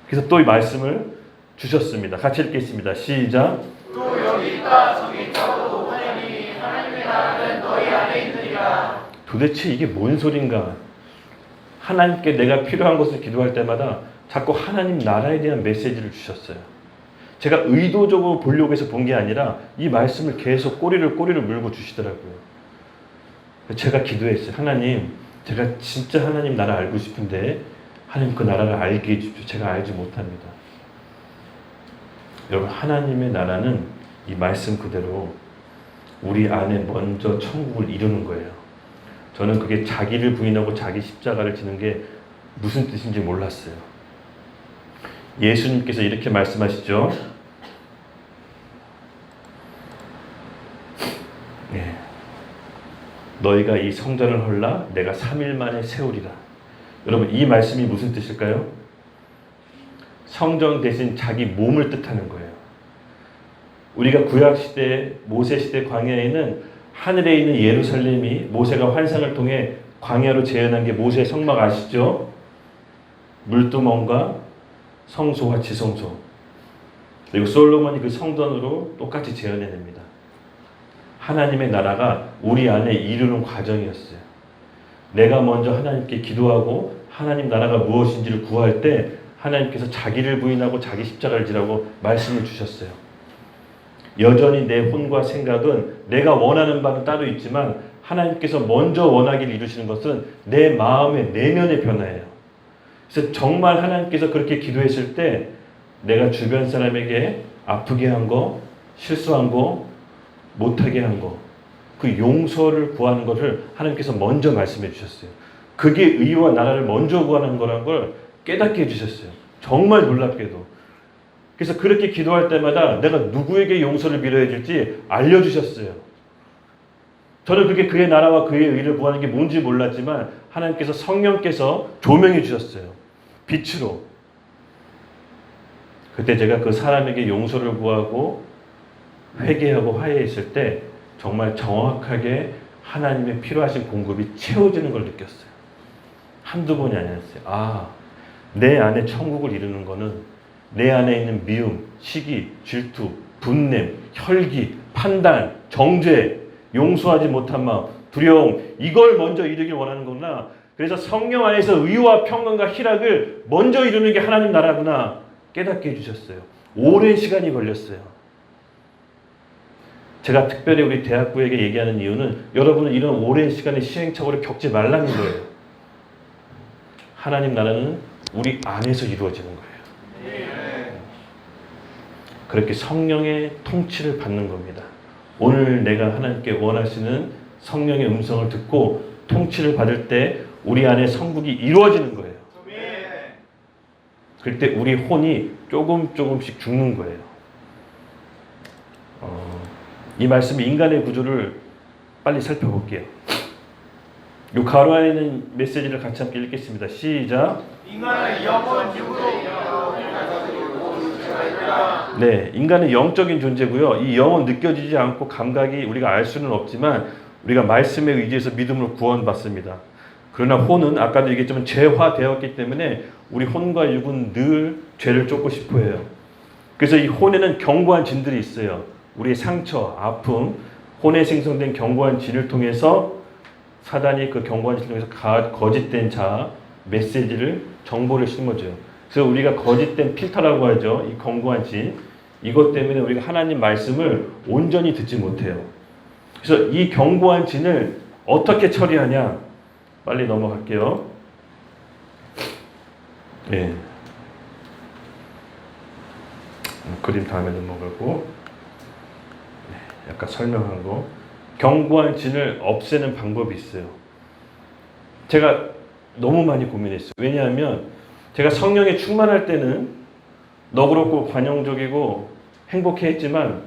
그래서 또 이 말씀을 주셨습니다. 같이 읽겠습니다. 시작. 또 여기 있다 저기 있다고 하나니 하나님의 나라는 너희 안에 있느니라. 도대체 이게 뭔 소린가? 하나님께 내가 필요한 것을 기도할 때마다 자꾸 하나님 나라에 대한 메시지를 주셨어요. 제가 의도적으로 보려고 해서 본 게 아니라 이 말씀을 계속 꼬리를 물고 주시더라고요. 제가 기도했어요. 하나님, 제가 진짜 하나님 나라 알고 싶은데 하나님 그 나라를 알게 해주십시오. 제가 알지 못합니다. 여러분, 하나님의 나라는 이 말씀 그대로 우리 안에 먼저 천국을 이루는 거예요. 저는 그게 자기를 부인하고 자기 십자가를 지는 게 무슨 뜻인지 몰랐어요. 예수님께서 이렇게 말씀하시죠. 네. 너희가 이 성전을 헐라 내가 3일 만에 세우리라. 여러분, 이 말씀이 무슨 뜻일까요? 성전 대신 자기 몸을 뜻하는 거예요. 우리가 구약시대 모세시대 광야에는 하늘에 있는 예루살렘이 모세가 환상을 통해 광야로 재현한 게 모세의 성막 아시죠? 물두멍과 성소와 지성소. 그리고 솔로몬이 그 성전으로 똑같이 재현해냅니다. 하나님의 나라가 우리 안에 이루는 과정이었어요. 내가 먼저 하나님께 기도하고 하나님 나라가 무엇인지를 구할 때 하나님께서 자기를 부인하고 자기 십자가를 지라고 말씀을 주셨어요. 여전히 내 혼과 생각은 내가 원하는 바는 따로 있지만 하나님께서 먼저 원하기를 이루시는 것은 내 마음의 내면의 변화예요. 그래서 정말 하나님께서 그렇게 기도했을 때 내가 주변 사람에게 아프게 한 거, 실수한 거, 못하게 한 거, 그 용서를 구하는 것을 하나님께서 먼저 말씀해 주셨어요. 그게 의와 나라를 먼저 구하는 거라는 걸 깨닫게 해주셨어요. 정말 놀랍게도. 그래서 그렇게 기도할 때마다 내가 누구에게 용서를 빌어야 될지 알려주셨어요. 저는 그게 그의 나라와 그의 의를 구하는 게 뭔지 몰랐지만 하나님께서 성령께서 조명해 주셨어요. 빛으로. 그때 제가 그 사람에게 용서를 구하고 회개하고 화해했을 때 정말 정확하게 하나님의 필요하신 공급이 채워지는 걸 느꼈어요. 한두 번이 아니었어요. 아, 내 안에 천국을 이루는 거는 내 안에 있는 미움, 시기, 질투, 분냄, 혈기, 판단, 정죄, 용서하지 못한 마음, 두려움, 이걸 먼저 이루길 원하는 거구나. 그래서 성령 안에서 의와 평강과 희락을 먼저 이루는 게 하나님 나라구나 깨닫게 해주셨어요. 오랜 시간이 걸렸어요. 제가 특별히 우리 대학부에게 얘기하는 이유는 여러분은 이런 오랜 시간의 시행착오를 겪지 말라는 거예요. 하나님 나라는 우리 안에서 이루어지는 거예요. 그렇게 성령의 통치를 받는 겁니다. 오늘 내가 하나님께 원하시는 성령의 음성을 듣고 통치를 받을 때 우리 안에 성국이 이루어지는 거예요. 그럴 때 우리 혼이 조금씩 죽는 거예요. 이 말씀이 인간의 구조를 빨리 살펴볼게요. 이 가로 안에 있는 메시지를 같이 함께 읽겠습니다. 시작. 인간은 영원 육으로 네, 인간은 영적인 존재고요. 이 영은 느껴지지 않고 감각이 우리가 알 수는 없지만 우리가 말씀에 의지해서 믿음으로 구원받습니다. 그러나 혼은 아까도 얘기했지만 죄화되었기 때문에 우리 혼과 육은 늘 죄를 쫓고 싶어 해요. 그래서 이 혼에는 견고한 진들이 있어요. 우리의 상처, 아픔, 혼에 생성된 견고한 진을 통해서 사단이 그 견고한 진을 통해서 거짓된 자, 메시지를, 정보를 심어줘요. 그래서 우리가 거짓된 필터라고 하죠. 이 견고한 진. 이것 때문에 우리가 하나님 말씀을 온전히 듣지 못해요. 그래서 이 견고한 진을 어떻게 처리하냐? 빨리 넘어갈게요. 예. 그림 다음에 넘어가고. 네, 약간 설명한 거. 견고한 진을 없애는 방법이 있어요. 제가 너무 많이 고민했어요. 왜냐하면 제가 성령에 충만할 때는 너그럽고 관용적이고 행복해 했지만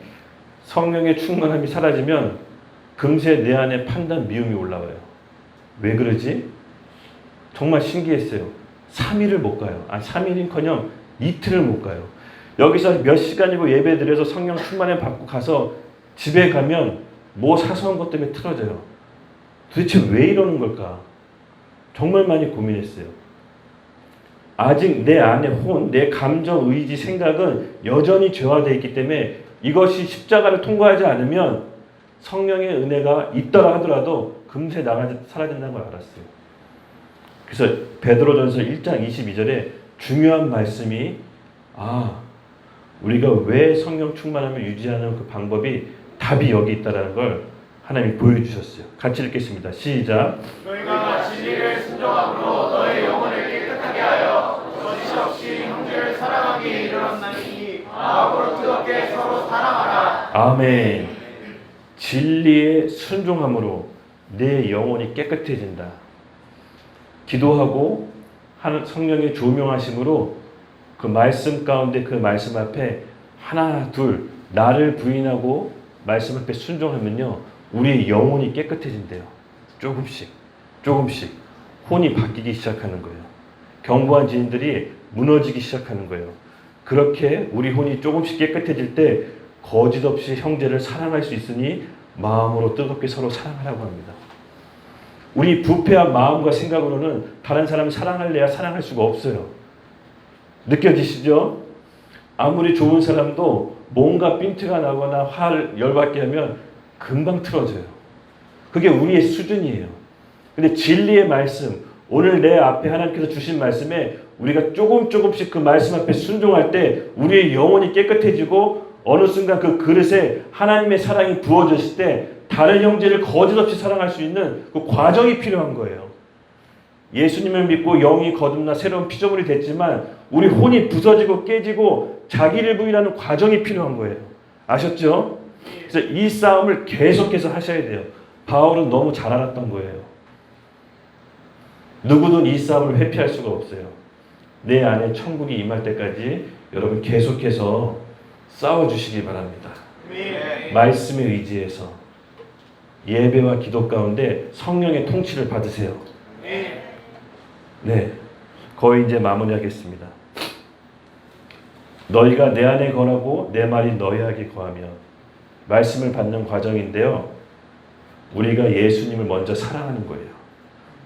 성령의 충만함이 사라지면 금세 내 안에 판단 미움이 올라와요. 왜 그러지? 정말 신기했어요. 3일을 못 가요. 3일은커녕 이틀을 못 가요. 여기서 몇 시간이고 예배 드려서 성령 충만함 받고 가서 집에 가면 뭐 사소한 것 때문에 틀어져요. 도대체 왜 이러는 걸까? 정말 많이 고민했어요. 아직 내 안에 내 감정, 의지, 생각은 여전히 죄화되어 있기 때문에 이것이 십자가를 통과하지 않으면 성령의 은혜가 있더라 하더라도 금세 사라진다는 걸 알았어요. 그래서 베드로전서 1장 22절에 중요한 말씀이 우리가 왜 성령 충만함을 유지하는 그 방법이 답이 여기 있다는 걸 하나님이 보여주셨어요. 같이 읽겠습니다. 시작. 너희가 진리를 순종함으로 너희 영혼을 깨끗하게 하여 거짓 없이 형제를 사랑하기에 이르렀나니 마음으로 뜨겁게 서로 사랑하라. 아멘. 진리에 순종함으로 내 영혼이 깨끗해진다. 기도하고 성령의 조명하심으로 그 말씀 가운데 그 말씀 앞에 하나 둘 나를 부인하고 말씀 앞에 순종하면요 우리의 영혼이 깨끗해진대요. 조금씩 혼이 바뀌기 시작하는 거예요. 견고한 진들이 무너지기 시작하는 거예요. 그렇게 우리 혼이 조금씩 깨끗해질 때 거짓 없이 형제를 사랑할 수 있으니 마음으로 뜨겁게 서로 사랑하라고 합니다. 우리 부패한 마음과 생각으로는 다른 사람을 사랑할래야 사랑할 수가 없어요. 느껴지시죠? 아무리 좋은 사람도 뭔가 핀트가 나거나 화를 열받게 하면 금방 틀어져요. 그게 우리의 수준이에요. 근데 진리의 말씀, 오늘 내 앞에 하나님께서 주신 말씀에 우리가 조금씩 그 말씀 앞에 순종할 때 우리의 영혼이 깨끗해지고 어느 순간 그 그릇에 하나님의 사랑이 부어졌을 때 다른 형제를 거짓 없이 사랑할 수 있는 그 과정이 필요한 거예요. 예수님을 믿고 영이 거듭나 새로운 피조물이 됐지만 우리 혼이 부서지고 깨지고 자기를 부인하는 과정이 필요한 거예요. 아셨죠? 그래서 이 싸움을 계속해서 하셔야 돼요. 바울은 너무 잘 알았던 거예요. 누구든 이 싸움을 회피할 수가 없어요. 내 안에 천국이 임할 때까지 여러분 계속해서 싸워주시기 바랍니다. 말씀에 의지해서 예배와 기도 가운데 성령의 통치를 받으세요. 네, 거의 이제 마무리하겠습니다. 너희가 내 안에 거하고 내 말이 너희에게 거하며 말씀을 받는 과정인데요. 우리가 예수님을 먼저 사랑하는 거예요.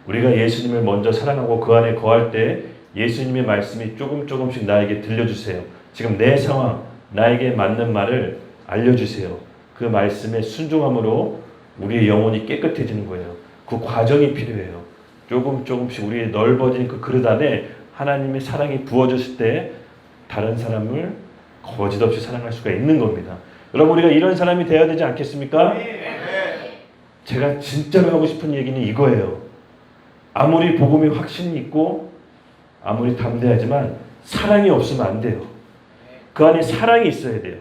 우리가 예수님을 먼저 사랑하고 그 안에 거할 때 예수님의 말씀이 조금씩 나에게 들려주세요. 지금 내 상황, 나에게 맞는 말을 알려주세요. 그 말씀에 순종함으로 우리의 영혼이 깨끗해지는 거예요. 그 과정이 필요해요. 조금씩 우리의 넓어진 그 그릇 안에 하나님의 사랑이 부어졌을 때 다른 사람을 거짓 없이 사랑할 수가 있는 겁니다. 여러분 우리가 이런 사람이 되어야 되지 않겠습니까? 제가 진짜로 하고 싶은 얘기는 이거예요. 아무리 복음이 확신이 있고 아무리 담대하지만 사랑이 없으면 안 돼요. 그 안에 사랑이 있어야 돼요.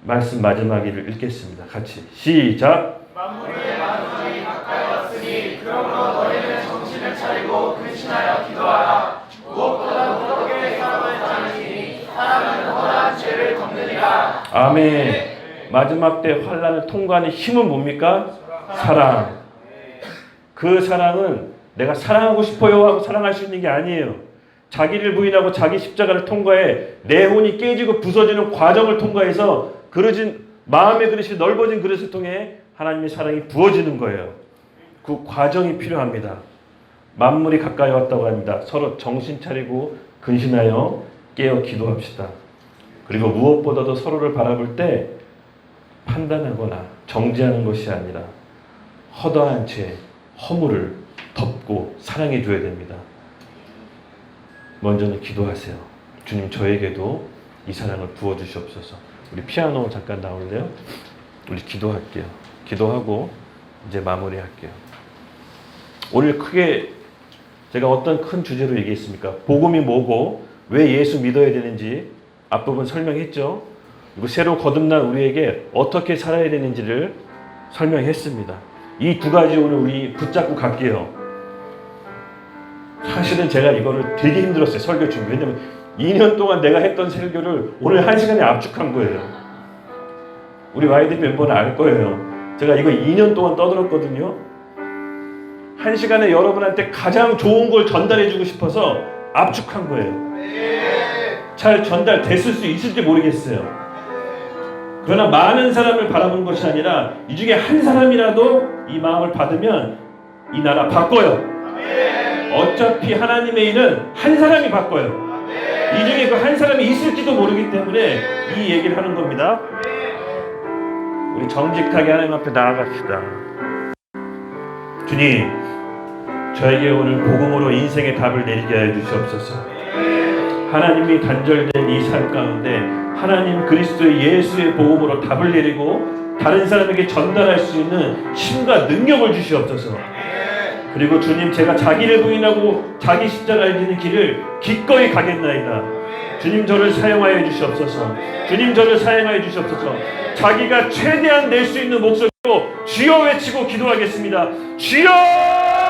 말씀 마지막을 읽겠습니다. 같이 시작. 만물의 만물이 가까이 왔으니 그러므로 너희는 정신을 차리고 근신하여 기도하라. 무엇보다 무겁게 사람을 다니니 사람은 허다한 죄를 덮느니라. 아멘. 마지막 때 환난을 통과하는 힘은 뭡니까? 사랑. 그 사랑은 내가 사랑하고 싶어요 하고 사랑할 수 있는 게 아니에요. 자기를 부인하고 자기 십자가를 통과해 내 혼이 깨지고 부서지는 과정을 통과해서 그릇진 마음의 그릇이 넓어진 그릇을 통해 하나님의 사랑이 부어지는 거예요. 그 과정이 필요합니다. 만물이 가까이 왔다고 합니다. 서로 정신 차리고 근신하여 깨어 기도합시다. 그리고 무엇보다도 서로를 바라볼 때 판단하거나 정죄하는 것이 아니라 허다한 죄, 허물을 덮고 사랑해 줘야 됩니다. 먼저는 기도하세요. 주님, 저에게도 이 사랑을 부어주시옵소서. 우리 피아노 잠깐 나올래요? 우리 기도할게요. 기도하고 이제 마무리할게요. 오늘 크게 제가 어떤 큰 주제로 얘기했습니까? 복음이 뭐고 왜 예수 믿어야 되는지 앞부분 설명했죠. 그리고 새로 거듭난 우리에게 어떻게 살아야 되는지를 설명했습니다. 이 두 가지 오늘 우리 붙잡고 갈게요. 사실은 제가 이거를 되게 힘들었어요. 설교 중에. 왜냐면 2년 동안 내가 했던 설교를 오늘 1시간에 압축한 거예요. 우리 YDP 멤버는 알 거예요. 제가 이거 2년 동안 떠들었거든요. 1시간에 여러분한테 가장 좋은 걸 전달해주고 싶어서 압축한 거예요. 잘 전달됐을 수 있을지 모르겠어요. 그러나 많은 사람을 바라보는 것이 아니라 이 중에 한 사람이라도 이 마음을 받으면 이 나라 바꿔요. 어차피 하나님의 일은 한 사람이 바꿔요. 이 중에 그 한 사람이 있을지도 모르기 때문에 이 얘기를 하는 겁니다. 우리 정직하게 하나님 앞에 나아갑시다. 주님, 저에게 오늘 복음으로 인생의 답을 내리게 하여 주시옵소서. 하나님이 단절된 이 삶 가운데 하나님 그리스도의 예수의 복음으로 답을 내리고 다른 사람에게 전달할 수 있는 힘과 능력을 주시옵소서. 그리고 주님, 제가 자기를 부인하고 자기 십자가를 지는 길을 기꺼이 가겠나이다. 주님, 저를 사용하여 주시옵소서. 주님, 저를 사용하여 주시옵소서. 자기가 최대한 낼 수 있는 목소리로 주여 외치고 기도하겠습니다. 주여!